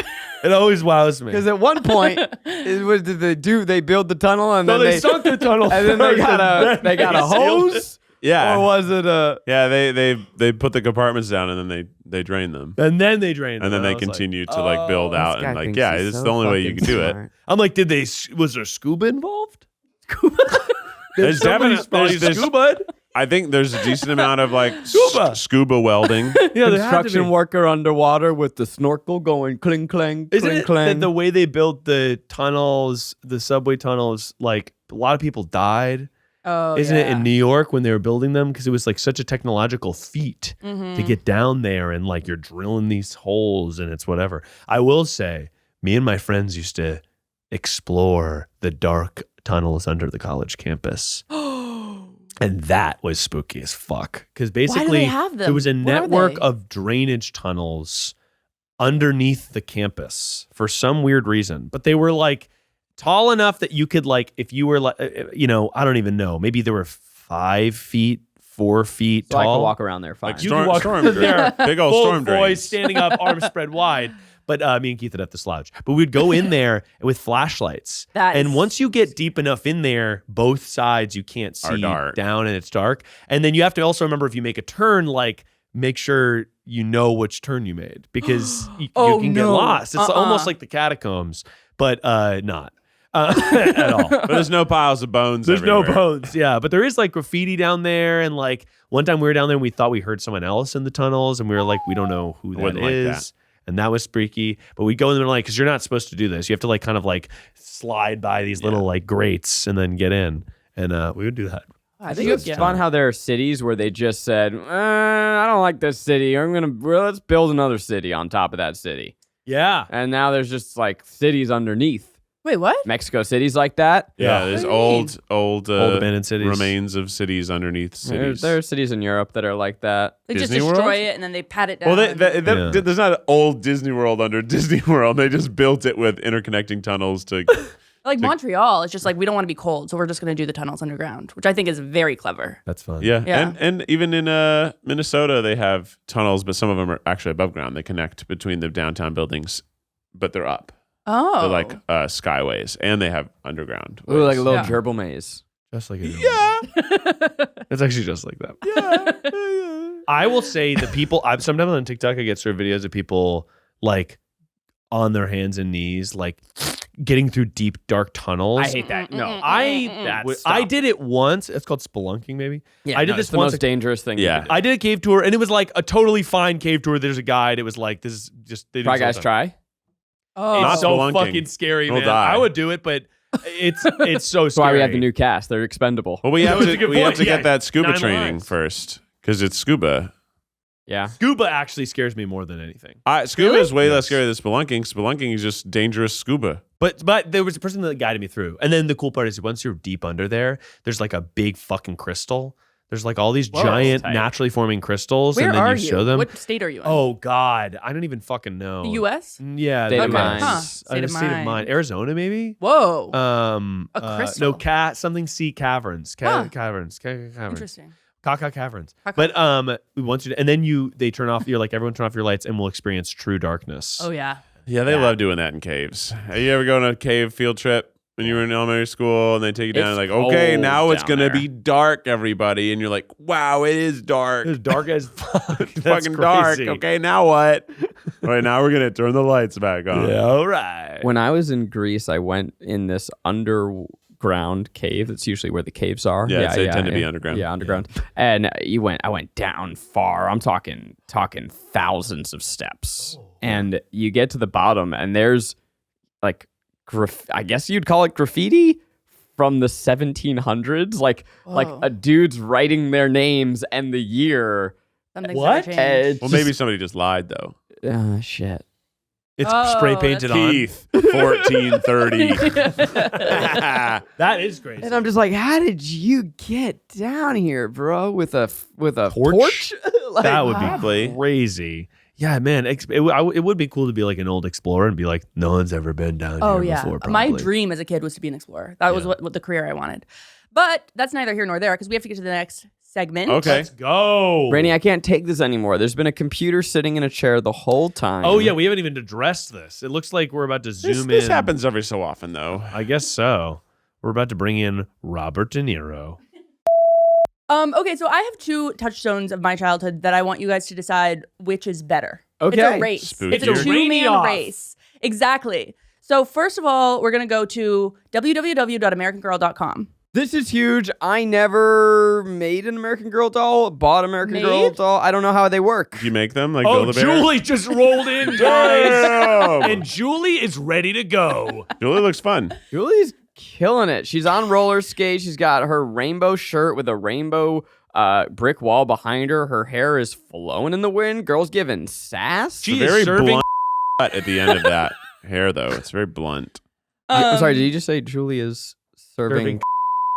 It always wows me. Because at one point, what did they do? They build the tunnel and No, then they sunk the tunnel and then they first got and a then they got a sealed it. hose. Yeah. Or was it a? Yeah, they put the compartments down and then they drain them. And then they drained it. And then they I was like, continue to like build out and like, yeah, it's the only way you can do it. I'm like, did they? Was there scuba involved? There's definitely there's scuba. I think there's a decent amount of like Scuba. scuba welding. Yeah, there had to Construction be. worker underwater with the snorkel going cling clang Isn't cling it clang. that the way they built the tunnels, the subway tunnels, like a lot of people died? Oh, Isn't yeah. it in New York when they were building them? Because it was like such a technological feat Mm-hmm. to get down there and like you're drilling these holes and it's whatever. I will say, me and my friends used to explore the dark tunnels under the college campus. And that was spooky as fuck. Because basically, have them? there was a What are network they? of drainage tunnels underneath the campus for some weird reason. But they were like tall enough that you could like, if you were like, I don't even know. Maybe they were 5 feet, 4 feet so I tall. can walk around there fine. Like You storm, can walk storm around drain. there. Big old Full storm boys drains. standing up, arms spread wide. But me and Keith would have to slouch. But we'd go in there with flashlights. That And is- once you get deep enough in there, both sides you can't Are see dark. down and it's dark. And then you have to also remember if you make a turn, like make sure you know which turn you made because you Oh, can get no. lost. It's almost like the catacombs, but not at all. But there's no piles of bones. There's no everywhere. bones, yeah. But there is like graffiti down there. And like one time we were down there and we thought we heard someone else in the tunnels and we were like, we don't know who that wouldn't like is. that. And that was freaky. But we'd go in there like, because you're not supposed to do this. You have to like kind of like slide by these little like grates and then get in. And we would do that. I think it's fun how there are cities where they just said, I don't like this city. Let's build another city on top of that city. Yeah. And now there's just like cities underneath. Wait, what? Mexico City's like that. Yeah, there's What do you old abandoned cities. remains of cities underneath cities. There are cities in Europe that are like that. They just Disney destroy World? it and then they pat it down. Well, Yeah. there's not an old Disney World under Disney World. They just built it with interconnecting tunnels to. like Montreal, it's just like we don't want to be cold, so we're just going to do the tunnels underground, which I think is very clever. That's fun. Yeah. Yeah. And even in Minnesota, they have tunnels, but some of them are actually above ground. They connect between the downtown buildings, but they're up. Oh, They're like skyways, and they have underground. Ooh, like a ways. little Yeah. gerbil maze. Just like it. Yeah. It's actually just like that. I will say the people, sometimes on TikTok, I get served videos of people like on their hands and knees, like getting through deep, dark tunnels. I hate that. No, I did it once. It's called spelunking, maybe. Yeah, I did no, this it's the once. most dangerous thing. Yeah. You can I did a cave tour, and it was like a totally fine cave tour. There's a guide. It was like, this is just. They do. do Try this all guys, the time. try. oh, Not It's so spelunking. fucking scary, We'll man. die. I would do it, but it's so That's scary. why we have the new cast. They're expendable. Well, we have That's a good we have point. to Yeah. get that scuba 9 training lives. first because it's scuba. Yeah. Scuba actually scares me more than anything. Scuba Really? is way less Yes. scary than spelunking. Spelunking is just dangerous scuba. But there was a person that guided me through. And then the cool part is once you're deep under there, there's like a big fucking crystal There's like all these Whoa. giant Tight. naturally forming crystals, Where and then are you show them. What state are you in? Oh God, I don't even fucking know. The U.S. Yeah, State of the mind. US. Huh. State of State of mind. mind. Arizona, maybe. Whoa. A crystal. No, something sea caverns. Huh. Caverns. Interesting. Kaka caverns. Kaka. But once you and then they turn off. You're like everyone turn off your lights, and we'll experience true darkness. Oh yeah. Yeah, they love doing that in caves. Have you ever go on a cave field trip when you were in elementary school and they take you down It's like, okay, cold now it's down going to there. be dark, everybody. And you're like, wow, it is dark. It's dark as fuck. That's fucking dark. crazy. Okay, now what? All right, now we're going to turn the lights back on. Yeah, all right. When I was in Greece, I went in this underground cave. That's usually where the caves are. Yeah, they tend to be underground. Yeah, underground. And I went down far. I'm talking thousands of steps. And you get to the bottom, and there's like I guess you'd call it graffiti from the 1700s. Like Whoa. a dude's writing their names and the year. Something's What? never changed. Well, maybe somebody just lied, though. Shit. It's Oh, spray painted on. Keith, 1430. That is crazy. And I'm just like, how did you get down here, bro? With a torch? Like, That would be Probably. crazy. Yeah, man. It would be cool to be like an old explorer and be like, no one's ever been down Oh here yeah. before. My probably. dream as a kid was to be an explorer. That was what the career I wanted. But that's neither here nor there because we have to get to the next segment. Okay. Let's go. Rainie, I can't take this anymore. There's been a computer sitting in a chair the whole time. Oh yeah, we haven't even addressed this. It looks like we're about to zoom This in. happens every so often, though. I guess so. We're about to bring in Robert De Niro. Okay, so I have two touchstones of my childhood that I want you guys to decide which is better. It's Okay. a race. Spooky. It's a It's a Rainie two-man off. race. Exactly. So first of all, we're going to go to www.americangirl.com. This is huge. I never made an American Girl doll, bought American Girl Made? doll. I don't know how they work. Do you make them like Oh, Build-A-Bear? Julie just rolled in, guys. Damn. And Julie is ready to go. Julie looks fun. Julie's killing it. She's on roller skates. She's got her rainbow shirt with a rainbow brick wall behind her. Her hair is flowing in the wind. Girl's giving sass. She It's a very is serving. blunt cut at the end of that hair, though. It's very blunt. I'm sorry, did you just say Julie is serving? Serving.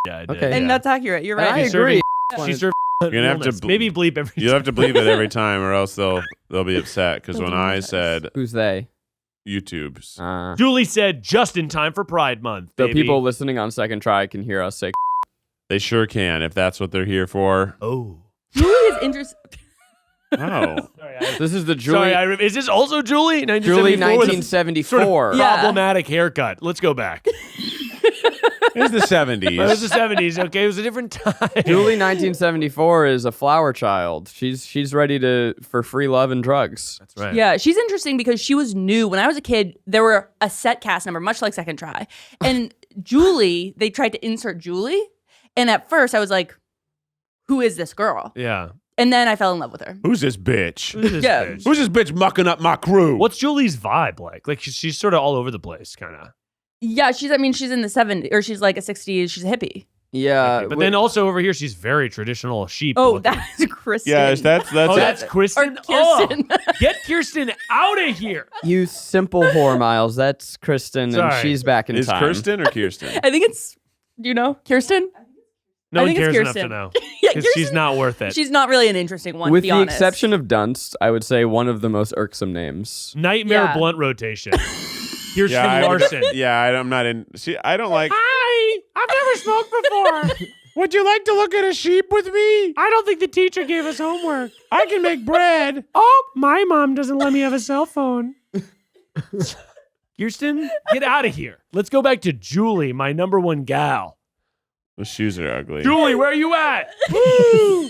Yeah, I did. Okay. And yeah. that's accurate. You're And right. I She's agree. She's serving. You're gonna have to realness. Maybe bleep every You'll have to believe it every time, or else they'll be upset. Because They'll when be I upset. said Who's they? YouTube's, Julie said just in time for Pride Month. So Baby. people listening on second try can hear us say. they sure can if that's what they're here for. Oh. Julie is interesting. Oh, Sorry, This is the Julie. is this also Julie? Julie 1974 with a 1974. Sort of Yeah. problematic haircut. Let's go back. it's the It was 70s. the 70s, okay? It was a different time. Julie 1974 is a flower child. She's ready for free love and drugs. That's right. Yeah, she's interesting because she was new. When I was a kid, there were a set cast number, much like Second Try. And Julie, they tried to insert Julie. And at first I was like, who is this girl? Yeah. And then I fell in love with her. Who's this bitch? Who's this Yeah. bitch? Who's this bitch mucking up my crew? What's Julie's vibe like? Like she's sort of all over the place, kind of. Yeah, she's in the 70s, or she's like a 60s. She's a hippie. Yeah. But then also over here, she's very traditional sheep. Oh, looking. that's Kristen. Yeah, that's Oh, it. that's Or Kristen. Kirsten. Oh, get Kirsten out of here. you simple whore, Miles. That's Kristen, Sorry. and she's back in Is time. Kirsten or Kirsten? I think it's, do you know, Kirsten? No I one think it's cares enough to Kirsten. know. Yeah, Because she's Kirsten- not worth it. She's not really an interesting one, With to be the honest. exception of Dunst, I would say one of the most irksome names. Nightmare Yeah. blunt rotation. Kirsten Yeah, Larson. I'm not in. See, I don't like. Hi, I've never smoked before. Would you like to look at a sheep with me? I don't think the teacher gave us homework. I can make bread. Oh, my mom doesn't let me have a cell phone. Kirsten, get out of here. Let's go back to Julie, my number one gal. The shoes are ugly. Julie, where are you at? Woo!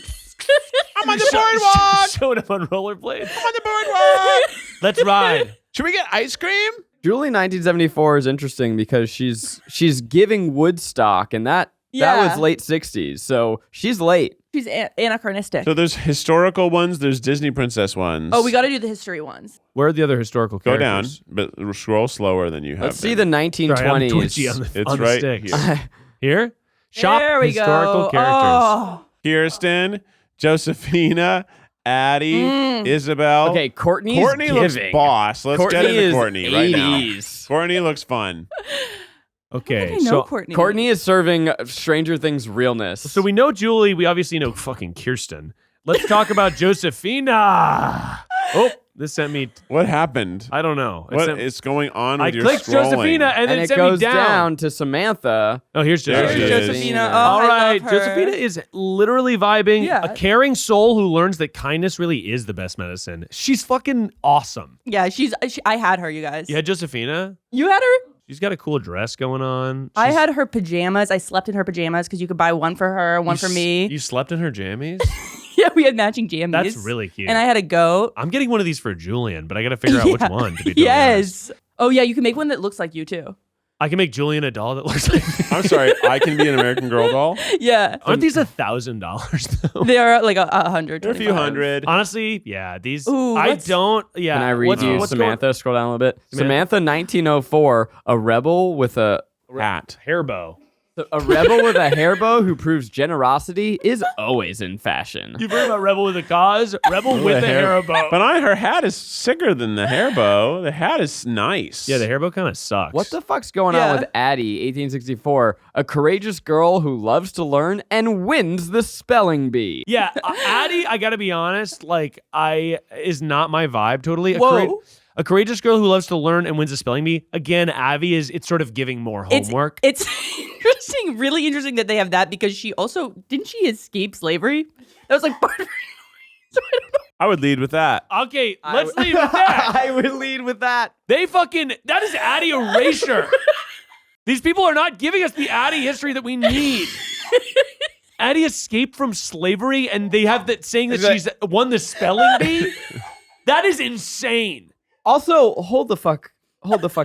I'm on the boardwalk. Showing up on rollerblades. I'm on the boardwalk. Let's ride. Should we get ice cream? Julie 1974 is interesting because she's giving Woodstock, and that Yeah. was late 60s, so she's late. She's anachronistic. So there's historical ones. There's Disney princess ones. Oh, we got to do the history ones. Where are the other historical Go down, characters? but scroll slower than you have. Let's see the been. 1920s. Sorry, I'm twitchy on the, It's on the right sticks. here. Here? Shop there we historical go. characters. Oh. Kirsten, Josephina, Addie, Isabel. Okay, Courtney's Courtney looks giving. boss. Let's Courtney get into is Courtney right now. 80s. Courtney looks fun. Okay, I know so Courtney. Courtney is serving Stranger Things realness. so we know Julie. We obviously know fucking Kirsten. Let's talk about Josephina. Oh, this sent me. What happened? I don't know. It What sent- is going on I with your clicked scrolling? Josephina and then and it it sent goes me down. to Samantha. Oh, here's There Josephina. she is. Josephina. Oh, All I right, love her. Josephina is literally vibing. Yeah. A caring soul who learns that kindness really is the best medicine. She's fucking awesome. Yeah, I had her, you guys. You had Josephina? You had her? She's got a cool dress going on. I She's- had her pajamas. I slept in her pajamas because you could buy one for her, one for me. You slept in her jammies? Yeah, we had matching jammies. That's really cute. And I had a goat. I'm getting one of these for Julian, but I got to figure out which one to be totally honest. Yes. Oh, yeah, you can make one that looks like you, too. I can make Julian a doll that looks like me. I'm sorry. I can be an American Girl doll. Yeah. Aren't these $1,000 though? They are like a hundred. They're a few hundred. Honestly, yeah. These Ooh, I what's- don't. Yeah. Can I read what's, you what's Samantha? Scroll down a little bit. Samantha? Samantha, 1904, a rebel with a Hat. Hair bow. hair bow who proves generosity is always in fashion. You've heard about rebel with a cause? Rebel with a hair bow. But her hat is sicker than the hair bow. The hat is nice. Yeah, the hair bow kind of sucks. What the fuck's going Yeah. on with Addie, 1864, a courageous girl who loves to learn and wins the spelling bee? Yeah, Addie, I gotta be honest, is not my vibe totally. Whoa. A courageous girl who loves to learn and wins a spelling bee. Again, Avi it's sort of giving more homework. It's interesting, really interesting that they have that because didn't she escape slavery? That was like part of her. So I don't know. I would lead with that. Okay, let's leave with that. I would lead with that. That is Addie erasure. These people are not giving us the Addie history that we need. Addie escaped from slavery and they have that saying that she's won the spelling bee. That is insane. Also, hold the fuck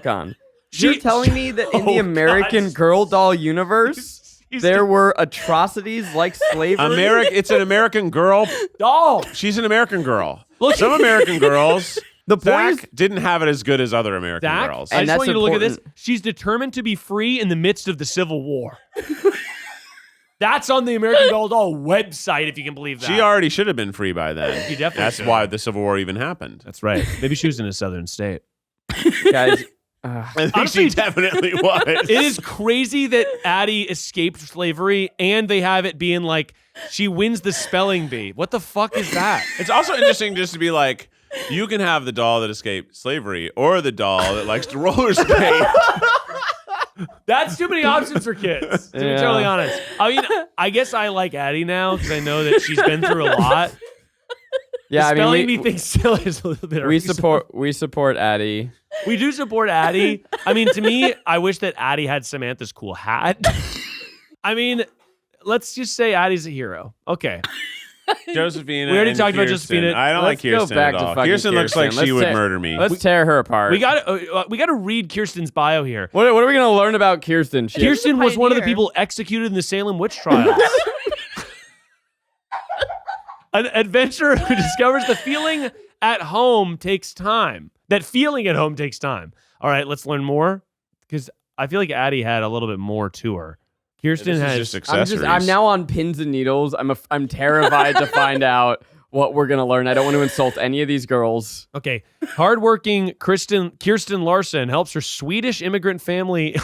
on. You're telling me that in the American God. Girl doll universe, He's there were atrocities like slavery? It's an American Girl. doll. She's an American Girl. Look, some American girls. The point Zach didn't have it as good as other American Zach, girls. I And just that's want you to look at this. important. She's determined to be free in the midst of the Civil War. That's on the American Girl doll website, if you can believe that. She already should have been free by then. She definitely That's should. why the Civil War even happened. That's right. Maybe she was in a southern state. Guys, I think Honestly, she definitely was. It is crazy that Addie escaped slavery and they have it being like she wins the spelling bee. What the fuck is that? It's also interesting just to be like, you can have the doll that escaped slavery or the doll that likes to roller skate. That's too many options for kids, to be Yeah. totally honest. I mean, I guess I like Addie now because I know that she's been through a lot. yeah, I the spelling mean, bee thing still is a little bit we support Addie. We do support Addie. I mean, to me, I wish that Addie had Samantha's cool hat. I mean, let's just say Addie's a hero. Okay. Josephina. We already and talked about Kirsten. Josephina. I don't Let's like go Kirsten back at to all. fucking Kirsten looks like Kirsten. she Let's would say- murder me. Let's tear her apart. We got to read Kirsten's bio here. What are we going to learn about Kirsten? Kirsten was one of the pioneer. people executed in the Salem witch trials. An adventurer who discovers the feeling at home takes time. That feeling at home takes time. All right, let's learn more because I feel like Addie had a little bit more to her. Kirsten This is has just accessories. I'm now on pins and needles. I'm terrified to find out what we're going to learn. I don't want to insult any of these girls. okay. Hardworking Kirsten Larson helps her Swedish immigrant family on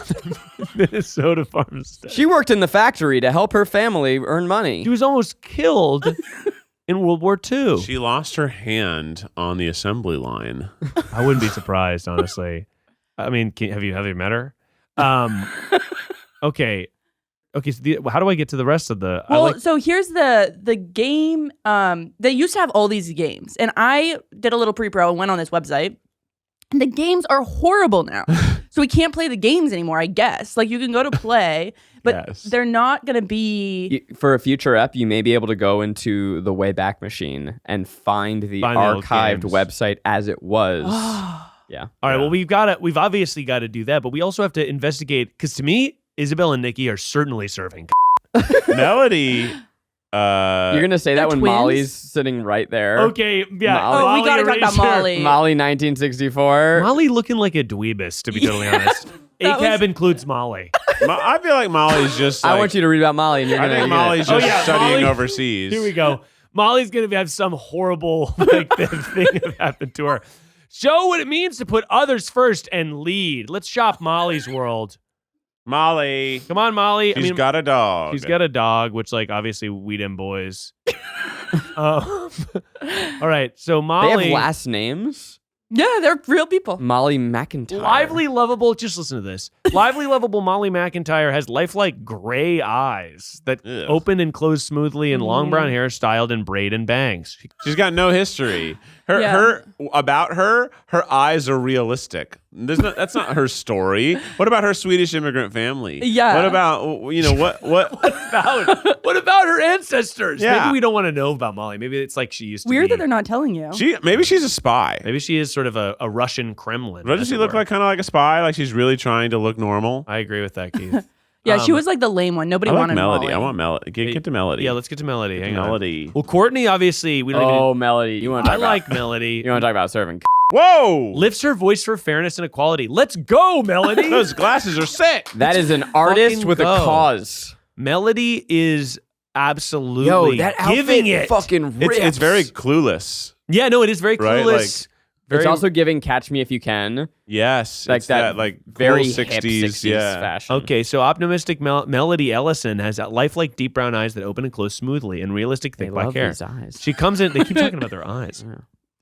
the Minnesota farmstead. She worked in the factory to help her family earn money. She was almost killed in World War II. She lost her hand on the assembly line. I wouldn't be surprised, honestly. I mean, have you met her? Okay. Okay, so how do I get to the rest of the? Well, so here's the game. They used to have all these games, and I did a little pre-pro and went on this website. And the games are horrible now, so we can't play the games anymore. I guess like you can go to play, but Yes. they're not gonna be. For a future ep, you may be able to go into the Wayback Machine and find the Find the old archived games. website as it was. Yeah. all right. Well, we've obviously got to do that, but we also have to investigate because to me, Isabel and Nikki are certainly serving. Melody. You're going to say they're that when twins? Molly's sitting right there. Okay, yeah. Molly. Oh, we gotta talk about Erasure. Molly. Molly 1964. Molly looking like a dweebus, to be totally honest. That ACAB was- includes Molly. I feel like Molly's just. I Like, want you to read about Molly, and you're I going to think Molly's just studying Molly- overseas. Here we go. Molly's going to have some horrible thing that happened to her. Show what it means to put others first and lead. Let's shop Molly's world. Molly. Come on, Molly. She's got a dog. She's got a dog, which like obviously we them boys. All right, so Molly. They have last names? Yeah, they're real people. Molly McIntyre. Lively, lovable. Just listen to this. Lively, lovable Molly McIntyre has lifelike gray eyes that open and close smoothly, and long brown hair styled in braid and bangs. She's got no history. Her eyes are realistic. That's not her story. What about her Swedish immigrant family? Yeah. What about What about her ancestors? Yeah. Maybe we don't want to know about Molly. Maybe it's like she used to Weird be. that they're not telling you. Maybe she's a spy. Maybe she is sort of a Russian Kremlin. Doesn't she look like kind of like a spy? Like she's really trying to look normal. I agree with that, Keith. Yeah, she was like the lame one. Nobody I like wanted Melody. Molly. I want Melody. Get to Melody. Yeah, let's get to Melody. Hang on. Melody. Well, Courtney, obviously, we don't even. Melody. You want to I talk like about, Melody. You want to talk about serving? Whoa! Lifts her voice for fairness and equality. Let's go, Melody. Those glasses are sick. That is an artist fucking with go. a cause. Melody is absolutely Yo, that outfit giving it. fucking rips. It's very clueless. Yeah, no, it is very Right, clueless. It's also giving "Catch Me If You Can." Yes, Like it's that like very cool hip 60s, 60s yeah. fashion. Okay, so optimistic Melody Ellison has lifelike deep brown eyes that open and close smoothly, and realistic thick They black love hair. these eyes. She comes in. They keep talking about their eyes. Yeah.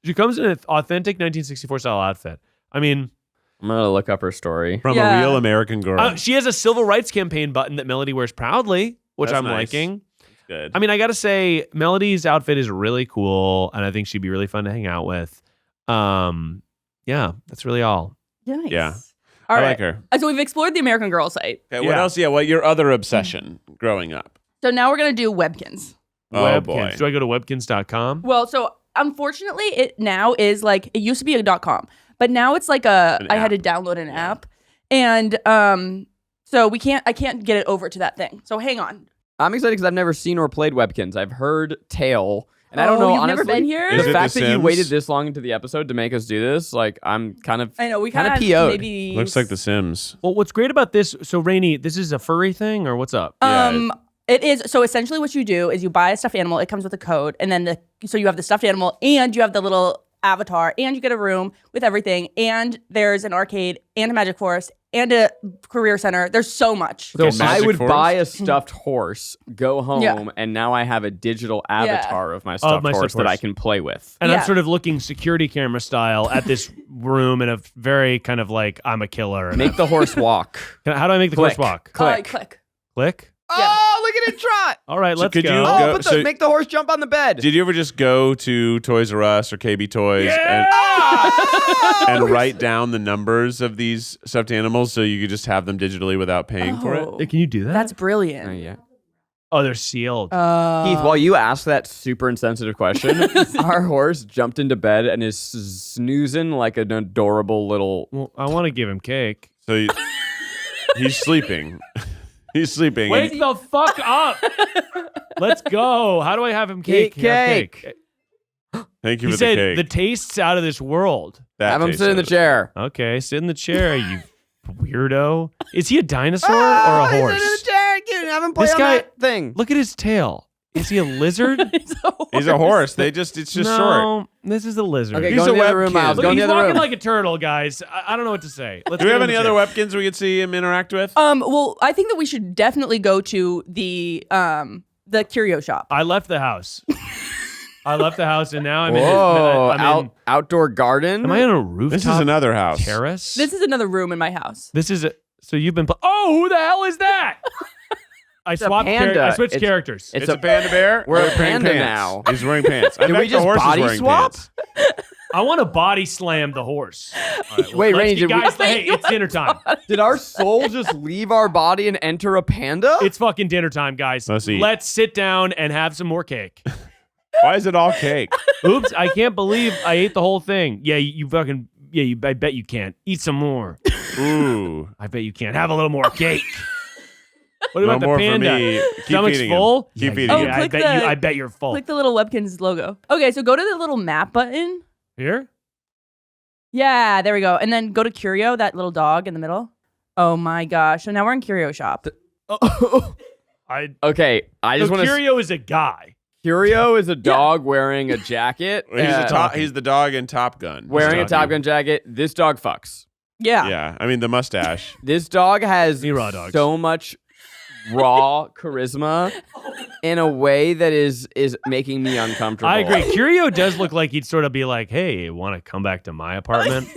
She comes in an authentic 1964 style outfit. I mean, I'm gonna look up her story. From Yeah. a real American girl. she has a civil rights campaign button that Melody wears proudly, which That's I'm nice. liking. That's good. I mean, I gotta say, Melody's outfit is really cool, and I think she'd be really fun to hang out with. Yeah, that's really all. Nice. Yeah. All I right. like her. So we've explored the American Girl site. Okay, what Yeah. else? Yeah, what your other obsession growing up? So now we're gonna do Webkins. Oh, Webkins. boy. Do I go to webkins.com? Well, so unfortunately, it now is like it used to be a .com, but now it's like An I had to app. download an app, and so I can't get it over to that thing. So hang on. I'm excited because I've never seen or played Webkins. I've heard tale, and I don't know. You've honestly, never been here? Is The it fact The that you Sims? waited this long into the episode to make us do this, like, I'm kind of. I know we Kinda kind of PO'd. maybe Looks like The Sims. Well, what's great about this? So, Rainie, this is a furry thing, or what's up? Yeah. It is. So essentially what you do is you buy a stuffed animal. It comes with a code. And then so you have the stuffed animal and you have the little avatar and you get a room with everything. And there's an arcade and a magic forest and a career center. There's so much. So Okay, I Magic would Forest? buy a stuffed horse, go home, Yeah. and now I have a digital avatar of my Of stuffed my horse stuffed that I horse. can play with. And Yeah. I'm sort of looking security camera style at this room in a very kind of like, I'm a killer. And Make the horse walk. how do I make the Click. horse walk? Click. Click. Click? Yeah. Oh, look at it trot! All right, So let's could go. you Oh, go- but so- make the horse jump on the bed. Did you ever just go to Toys R Us or KB Toys Yeah! and write down the numbers of these stuffed animals so you could just have them digitally without paying for it? Oh, Hey, can you do that? That's brilliant. Oh, yeah. Oh, they're sealed. Keith, while you ask that super insensitive question, our horse jumped into bed and is snoozing like an adorable little. Well, I want to give him cake. So he's sleeping. He's sleeping. Wake the fuck up! Let's go. How do I have him cake? Eat Have cake. Thank you He for said the the cake. taste's out of this world. That Have him tastes sit in the good. chair. Okay, sit in the chair, you weirdo. Is he a dinosaur or a horse? Sit in the chair. Have him play This on guy- that thing. Look at his tail. Is he a lizard? He's a horse. It's just short. No, this is a lizard. Okay, He's go in a the other room, Webkins. Miles. Look, Go in he's the other walking room. like a turtle, guys. I don't know what to say. Let's Do we get have him any in the other chair. Webkins we could see him interact with? Well, I think that we should definitely go to the curio shop. I left the house. I left the house, and now I'm Whoa, in. I'm in. outdoor garden. Am I on a rooftop? This is another house. terrace. This is another room in my house. This is a. So you've been. Oh, who the hell is that? I swapped. panda. I switched It's- characters. It's a panda bear. We're a He's wearing panda pants. now. He's wearing pants. I Did bet we the just horse is body wearing swap? pants. I want to body slam the horse. All right, Wait, let's Rainey, get- did we- guys, hey, it's dinner time. Did our soul just leave our body and enter a panda? It's fucking dinner time, guys. Let's eat. Let's sit down and have some more cake. Why is it all cake? Oops, I can't believe I ate the whole thing. Yeah, you fucking. Yeah, I bet you can't. Eat some more. Ooh. I bet you can't. Have a little more cake. What No about the more for panda? me. Keep Stomach's eating him. full? Keep eating Oh, him. I click bet the- you. I bet you're full. Click the little Webkins logo. Okay, so go to the little map button. Here? Yeah, there we go. And then go to Curio, that little dog in the middle. Oh my gosh. So now we're in Curio shop. Okay, I just So want to. Curio is a guy. Curio is a dog wearing a jacket. He's the dog in Top Gun. wearing a Dog. Top Gun jacket. This dog fucks. Yeah. Yeah, I mean the mustache. This dog has raw dogs. so much raw charisma in a way that is making me uncomfortable. I agree. Curio does look like he'd sort of be like, "Hey, want to come back to my apartment?"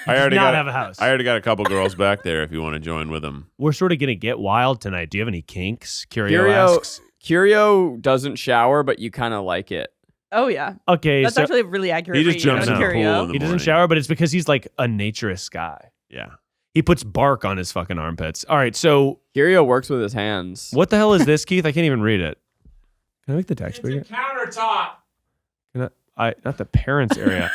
I already not got have a house. I already got a couple girls back there if you want to join with them. We're sort of gonna get wild tonight. Do you have any kinks? Curio asks. Curio doesn't shower, but you kind of like it. Oh yeah. Okay, That's so actually really accurate. He just reading jumps of in the Curio. pool in the he doesn't morning. shower, but it's because he's like a naturist guy. Yeah. He puts bark on his fucking armpits. All right, so Curio works with his hands. what the hell is this, Keith? I can't even read it. Can I make the text bigger? countertop. Not the parents' area.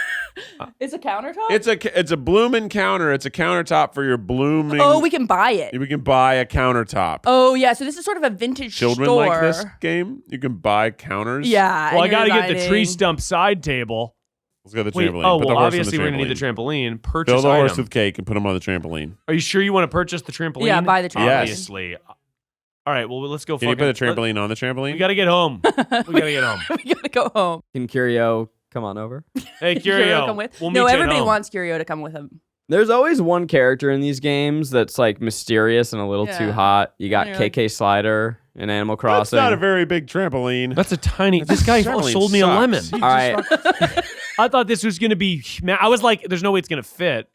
It's a countertop. It's a blooming counter. It's a countertop for your blooming. Oh, we can buy it. We can buy a countertop. Oh yeah. So this is sort of a vintage Children store. like this game. You can buy counters. Yeah. Well, I and got to you're get the dividing. tree stump side table. Let's go to the Wait, trampoline. oh, Put the well, horse on obviously the we're going to need the trampoline. Purchase Fill the horse item. with cake and put him on the trampoline. Are you sure you want to purchase the trampoline? Yeah, buy the trampoline. Obviously. All right, well, let's go. Can you put a trampoline on the trampoline? We got to get home. We got to get home. We gotta go home. Can Curio come on over? Hey, Curio. come with. We'll No, meet you at everybody home. wants Curio to come with him. There's always one character in these games that's like mysterious and a little too Yeah. hot. You got And you're KK Slider in Animal That's Crossing. not a very big trampoline. That's a tiny. This guy Trampoline sold me a sucks. lemon. He All right. I thought this was going to be. I was like, there's no way it's going to fit.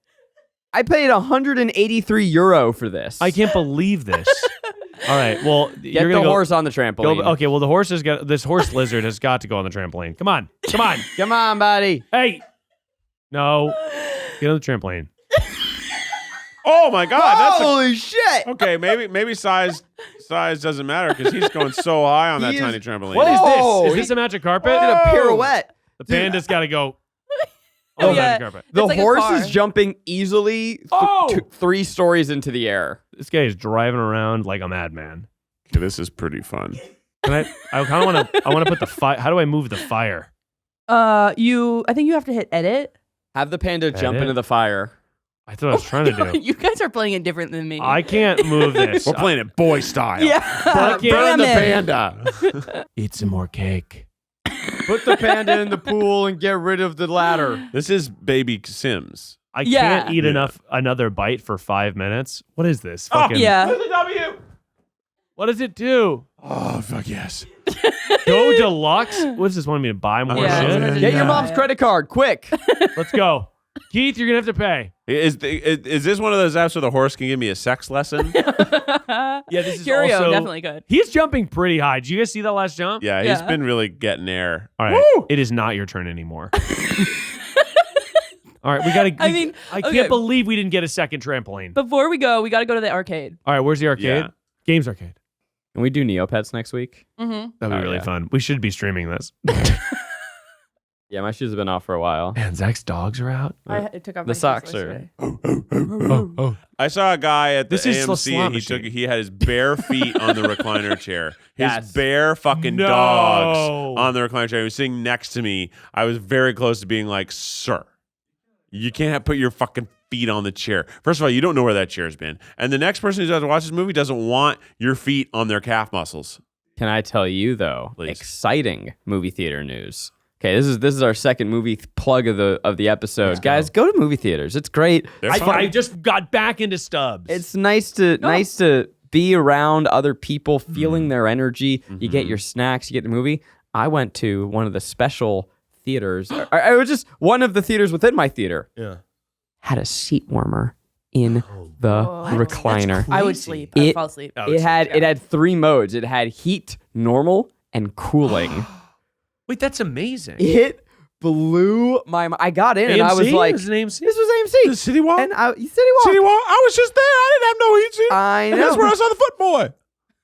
I paid €183 for this. I can't believe this. All right, well, Get you're the going to horse on the trampoline. Okay, well, this horse lizard has got to go on the trampoline. Come on. Come on, buddy. Hey. No. Get on the trampoline. Oh my God! That's Holy shit! okay. Maybe size doesn't matter because he's going so high on that He is- tiny trampoline. What is Whoa, this? Is this a magic carpet? Did a pirouette. The panda's got to go Oh, on the yeah. magic carpet. The It's like a horse car. is jumping easily 3 stories into the air. This guy is driving around like a madman. Okay, this is pretty fun. Can I kind of want to. I want to put the fire. How do I move the fire? I think you have to hit edit. Have the panda jump it? into the fire. I thought I was trying to do. You guys are playing it different than me. I can't move this. We're playing it boy style. yeah. Burn the Damn it. panda. Eat some more cake. Put the panda in the pool and get rid of the ladder. This is Baby Sims. I Yeah. can't eat Yeah. another bite for 5 minutes. What is this? Oh, Fucking, Yeah. the W. What does it do? Oh fuck yes. Go deluxe? What does this want me to buy more Yeah. shit? Get Yeah. your mom's credit card, quick. Let's go. Keith, you're going to have to pay. Is this one of those apps where the horse can give me a sex lesson? Yeah, this is Curio also- definitely good. He's jumping pretty high. Did you guys see that last jump? Yeah, he's Yeah. been really getting air. All right. It is not your turn anymore. All right, we got to. I mean, I okay. can't believe we didn't get a second trampoline. Before we go to go to the arcade. All right, where's the arcade? Yeah. Games arcade. Can we do Neopets next week? Mm-hmm. That'd be Oh, really yeah. fun. We should be streaming this. Yeah, my shoes have been off for a while. Man, Zach's dogs are out. I took off The my socks shoes are- yesterday. Oh. I saw a guy at the This is a AMC slot and machine. he had his bare feet on the recliner chair. His Yes. bare fucking No. dogs on the recliner chair. He was sitting next to me. I was very close to being like, "Sir, you can't put your fucking feet on the chair. First of all, you don't know where that chair's been. And the next person who's about to watch this movie doesn't want your feet on their calf muscles." Can I tell you though? Please. Exciting movie theater news. Okay, this is our second movie plug of the episode. Guys, go to movie theaters. It's great. They're I fun. just got back into Stubbs. It's nice to be around other people, feeling their energy. You get your snacks, you get the movie. I went to one of the special theaters. I was just one of the theaters within my theater. Yeah. Had a seat warmer in the recliner. I would sleep. I would fall asleep. Oh, It had 3 modes. It had heat, normal, and cooling. Wait, that's amazing. It blew my mind. I got in and I was AMC? like, Is it AMC? this was AMC. The City Walk? And City Walk. City Walk? I was just there. I didn't have no heat seat. I know. That's where I saw the footboy.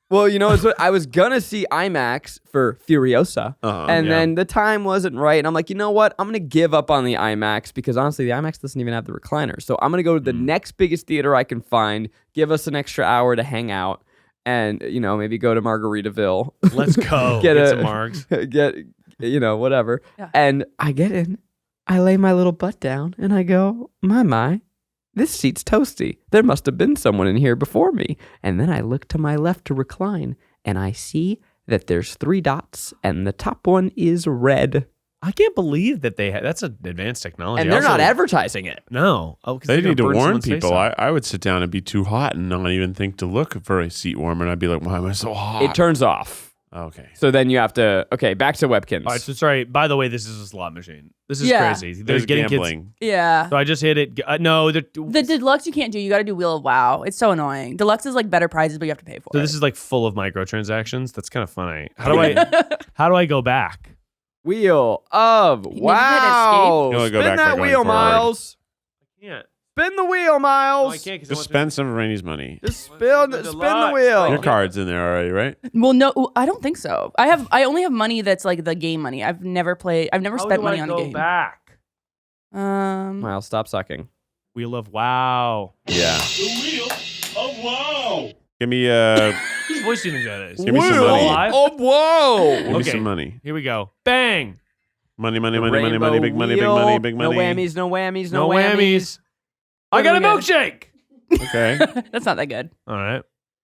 Well, you know, it's what I was gonna see IMAX for Furiosa, and yeah. then the time wasn't right, and I'm like, you know what? I'm gonna give up on the IMAX because honestly, the IMAX doesn't even have the recliner. So I'm gonna go to the next biggest theater I can find. Give us an extra hour to hang out, and maybe go to Margaritaville. Let's go. Get Get a- some margs. Get whatever. Yeah. And I get in, I lay my little butt down, and I go, my. This seat's toasty. There must have been someone in here before me. And then I look to my left to recline, and I see that there's 3 dots, and the top one is red. I can't believe that that's an advanced technology. And they're Also- not advertising it. No. Oh, 'cause They they're need to gonna burn warn someone's face people. off. I would sit down and be too hot and not even think to look for a seat warmer. And I'd be like, why am I so hot? It turns off. Okay. So then you have to. Okay, back to Webkins. All right, so sorry. By the way, this is a slot machine. This is Yeah. crazy. They're There's getting kids. gambling. Yeah. So I just hit it. No, The deluxe you can't do. You got to do Wheel of Wow. It's so annoying. Deluxe is like better prizes, but you have to pay for so it. this is like full of microtransactions. That's kind of funny. How do I go back? Wheel of You Wow. You only go Spin back by that going wheel, forward. Miles. Yeah. Spin the wheel, No, Miles. I can't. 'Cause Just spend some of Rainie's money. Just spin the wheel. Your card's in there already, right? Well, no, I don't think so. I only have money that's like the game money. I've never spent money on a game. back? Miles, stop sucking. Wheel of Wow. Yeah. The wheel of wow. Give me Whose voice do you think that is? Give me some Wheel money. Live? Oh, whoa. give me Okay. some money. Here we go. Bang. Money, money, The money, money, money, rainbow big money, big wheel. money, big money. No whammies, no whammies, No whammies. I What got a do we milkshake. Okay. That's not that good. All right.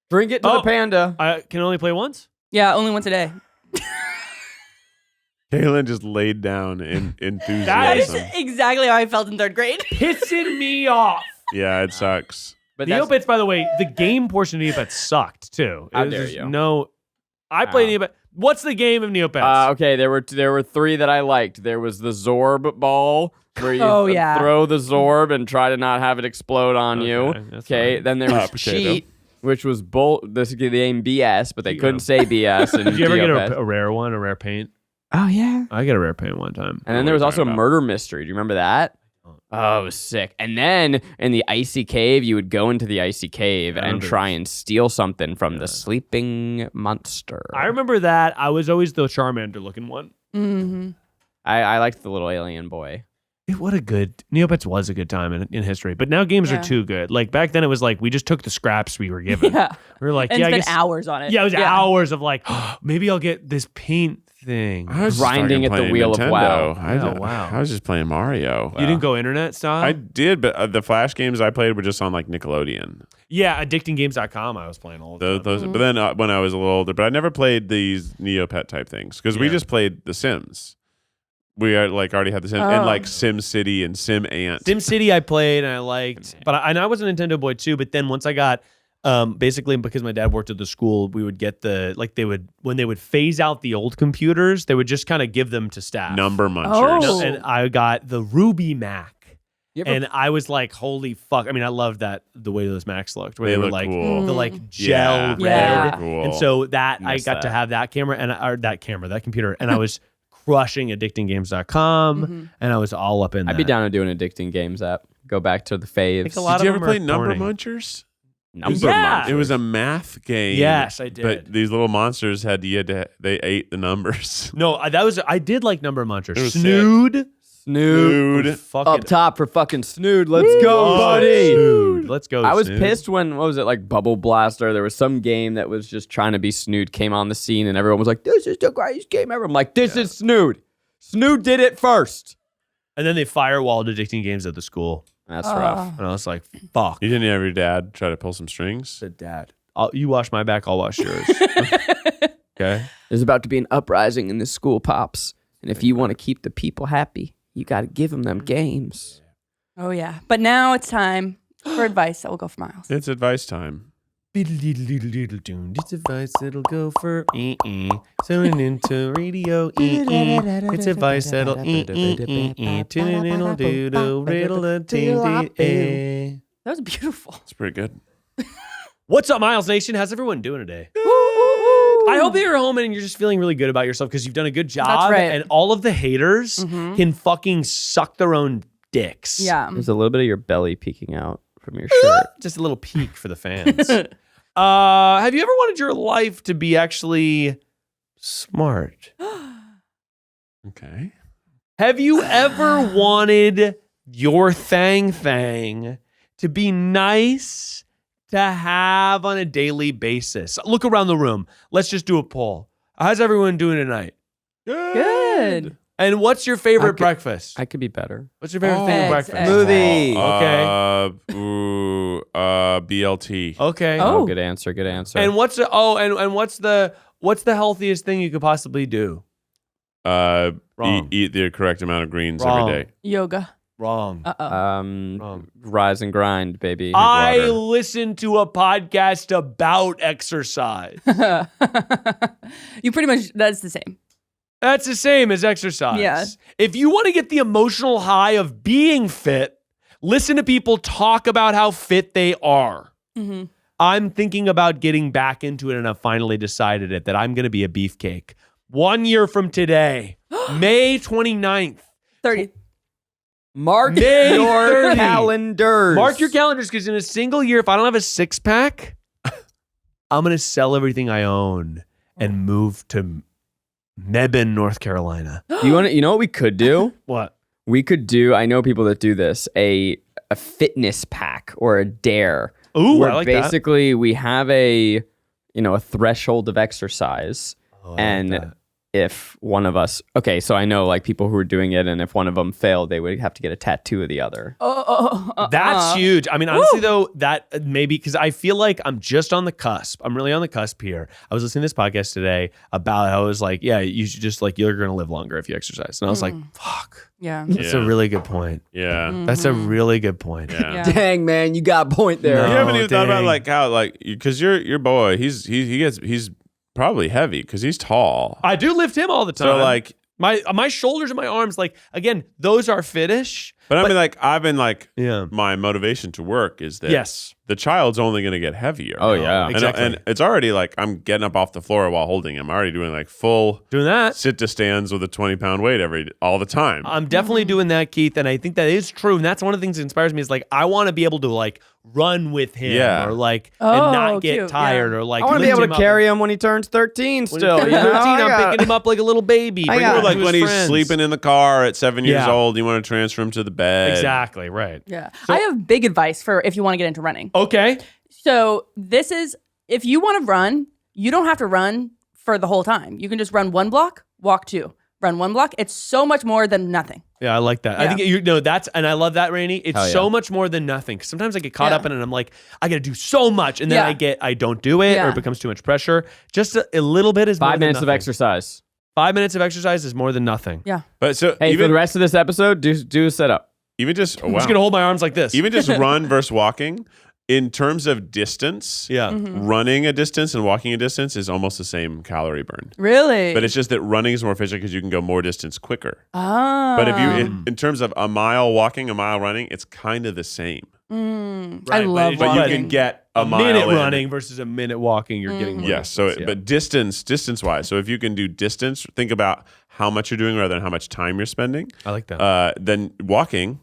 Drink it to Oh. the panda. I can only play once. Yeah, only once a day. Kaylin just laid down in That enthusiasm. is- Exactly how I felt in third grade. Pissing me off. Yeah, it sucks. But that's, Neopets, by the way, the game portion of Neopets sucked too. How There's dare you. No, I played Neopets. What's the game of Neopets? okay, there were three that I liked. There was the Zorb ball, where you Oh, yeah. throw the Zorb and try to not have it explode on Okay, you. that's Okay, fine. then there was Potato. Cheat, which was this is the game BS, but they Yeah. couldn't say BS. And Did you ever get Neopets. a rare one, a rare paint? Oh yeah. I got a rare paint one time. And then there was also about? Murder Mystery. Do you remember that? Oh, it was sick. And then in the icy cave, you would go into the icy cave I and remember try this. and steal something from the sleeping monster. I remember that. I was always the Charmander looking one. Mm-hmm. I liked the little alien boy. What a good Neopets was a good time in history, but now games Yeah. are too good. Like back then, it was like we just took the scraps we were given. Yeah. We were like, And yeah, I spent guess. hours on it. Yeah, it was hours of like, maybe I'll get this paint thing. I was just Grinding fucking at the playing wheel of Nintendo. wow. Yeah, wow. I was just playing Mario. You didn't go internet style? I did, but the Flash games I played were just on like Nickelodeon. Yeah, addictinggames.com. I was playing all the time. Those, but then when I was a little older, but I never played these Neopet type things because we Yeah. just played The Sims. We like already had The Sims and like Sim City and Sim Ant. SimCity I played and I liked, but I was a Nintendo boy too. But then once I got, basically because my dad worked at the school, we would get when they would phase out the old computers, they would just kind of give them to staff. Number Munchers. Oh. And I got the Ruby Mac. You ever- And I was like, holy fuck. I mean, I loved the way those Macs looked. Where They they were look like cool. the like gel Yeah. red. Cool. And so that I Miss got to that. have that camera that computer, and I was crushing addictinggames.com, and I was all up in that. I'd be down to do an addicting games app. Go back to the faves. Think a lot Did you of ever them play are Number corny. Munchers? Number Yeah. Munchers. It was a math game. Yes, I did. But these little monsters they ate the numbers. No, I did like Number Munchers. It was Snood. Snood. Dude. Up top for fucking Snood. Let's go, Oh, buddy. Snood. Let's go. I was Snood. pissed when, what was it, like Bubble Blaster? There was some game that was just trying to be Snood, came on the scene, and everyone was like, this is the greatest game ever. I'm like, this is Snood. Snood did it first. And then they firewalled addicting games at the school. That's rough. And I was like, fuck. You didn't have your dad try to pull some strings? Said dad. You wash my back, I'll wash yours. Okay. There's about to be an uprising in this school, Pops. And if you want to keep the people happy, you got to give them games. Oh, yeah. But now it's time for advice that will go for miles. It's advice time. It's advice that'll go for Tuning into radio It's advice that'll Tuning in will do the riddle a ding. That was beautiful. It's pretty good. What's up, Miles Nation? How's everyone doing today? I hope that you're home and you're just feeling really good about yourself because you've done a good job. That's right. And all of the haters can fucking suck their own dicks. Yeah. There's a little bit of your belly peeking out from your shirt. Just a little peek for the fans. Have you ever wanted your life to be actually smart? Okay. Have you ever wanted your thang to be nice to have on a daily basis? Look around the room. Let's just do a poll. How's everyone doing tonight? Good. And what's your favorite breakfast? I could be better. What's your favorite thing Eggs, breakfast? eggs. Movie. BLT. Okay. Oh. Good answer. Good answer. And what's the healthiest thing you could possibly do? Wrong. Eat the correct amount of greens Wrong. every day. Yoga. Wrong. Uh-oh. Wrong. Rise and grind, baby. I water. listened to a podcast about exercise. You pretty much, that's the same. That's the same as exercise. Yeah. If you want to get the emotional high of being fit, listen to people talk about how fit they are. Mm-hmm. I'm thinking about getting back into it, and I've finally decided it that I'm going to be a beefcake. 1 year from today, May 29th. 30. Mark May your 30. calendars. Mark your calendars, because in a single year, if I don't have a six-pack, I'm going to sell everything I own and move to Mebane, North Carolina. You know what we could do? What? We could do, I know people that do this, a fitness pack or a dare. Ooh, where I like that. basically we have a threshold of exercise. Oh, I like And that. if one of us, okay, so I know like people who are doing it, and if one of them failed, they would have to get a tattoo of the other. That's huge. I mean, honestly, though, that maybe because I feel like I'm just on the cusp. I'm really on the cusp here. I was listening to this podcast today about how it was like, yeah, you should just like, you're going to live longer if you exercise. And I was like, fuck. Yeah. That's a Yeah. really good point. Yeah. That's a really good point. Yeah. Yeah. Dang, man, you got a point there. No. You haven't even thought about dang. like how like because your boy he's probably heavy because he's tall. I do lift him all the time. So like, my shoulders and my arms, like, again, those are fittish. but I mean like I've been like Yeah. my motivation to work is that Yes. the child's only going to get heavier. Oh, yeah. Exactly. And it's already like I'm getting up off the floor while holding him. I'm already doing like full Doing that. sit to stands with a 20-pound weight all the time. I'm definitely doing that, Keith, and I think that is true. And that's one of the things that inspires me is like I want to be able to like run with him, Yeah. or like Oh, and not get cute, tired, yeah. or like I want to be lift able him to up. carry him when he turns 13 When still. he's You know? 13, I I'm got- picking him up like a little baby. I bringing got- him Or to like when his he's friends. sleeping in the car at 7 years Yeah. old, you want to transfer him to the bed. Exactly, right. Yeah. I have big advice for if you want to get into running. Okay. So this is, if you want to run, you don't have to run for the whole time. You can just run one block, walk two, run one block. It's so much more than nothing. Yeah, I like that. I Yeah. think that's, and I love that, Rainie. It's Hell yeah. so much more than nothing. 'Cause sometimes I get caught Yeah. up in it and I'm like, I got to do so much. And then Yeah. I don't do it, or Yeah. it becomes too much pressure. Just a little bit is more 5 than minutes of nothing. exercise. 5 minutes of exercise is more than nothing. Yeah. But so Hey, for even the rest of this episode, do a setup. even just oh, I'm wow. just going to hold my arms like this. even just run versus walking in terms of distance. yeah. Mm-hmm. Running a distance and walking a distance is almost the same calorie burn. Really? But it's just that running is more efficient because you can go more distance quicker. oh. But if you, in terms of a mile walking, a mile running, it's kind of the same. I Right, love But you walking. can get a mile minute in. running versus a minute walking, you're getting more Yes. So, distance, yeah. but distance wise. So if you can do distance, think about how much you're doing rather than how much time you're spending. I like that. Then walking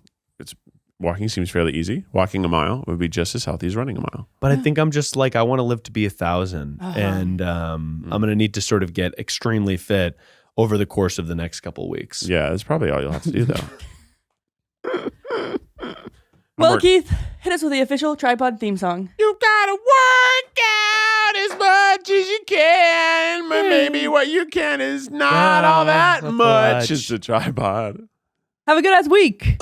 seems fairly easy. Walking a mile would be just as healthy as running a mile. But I think I'm just like, I want to live to be 1,000. And I'm going to need to sort of get extremely fit over the course of the next couple of weeks. Yeah, that's probably all you'll have to do though. Well, Keith, hit us with the official tripod theme song. You gotta work out as much as you can, but maybe what you can is not all that much. It's a tripod. Have a good ass week.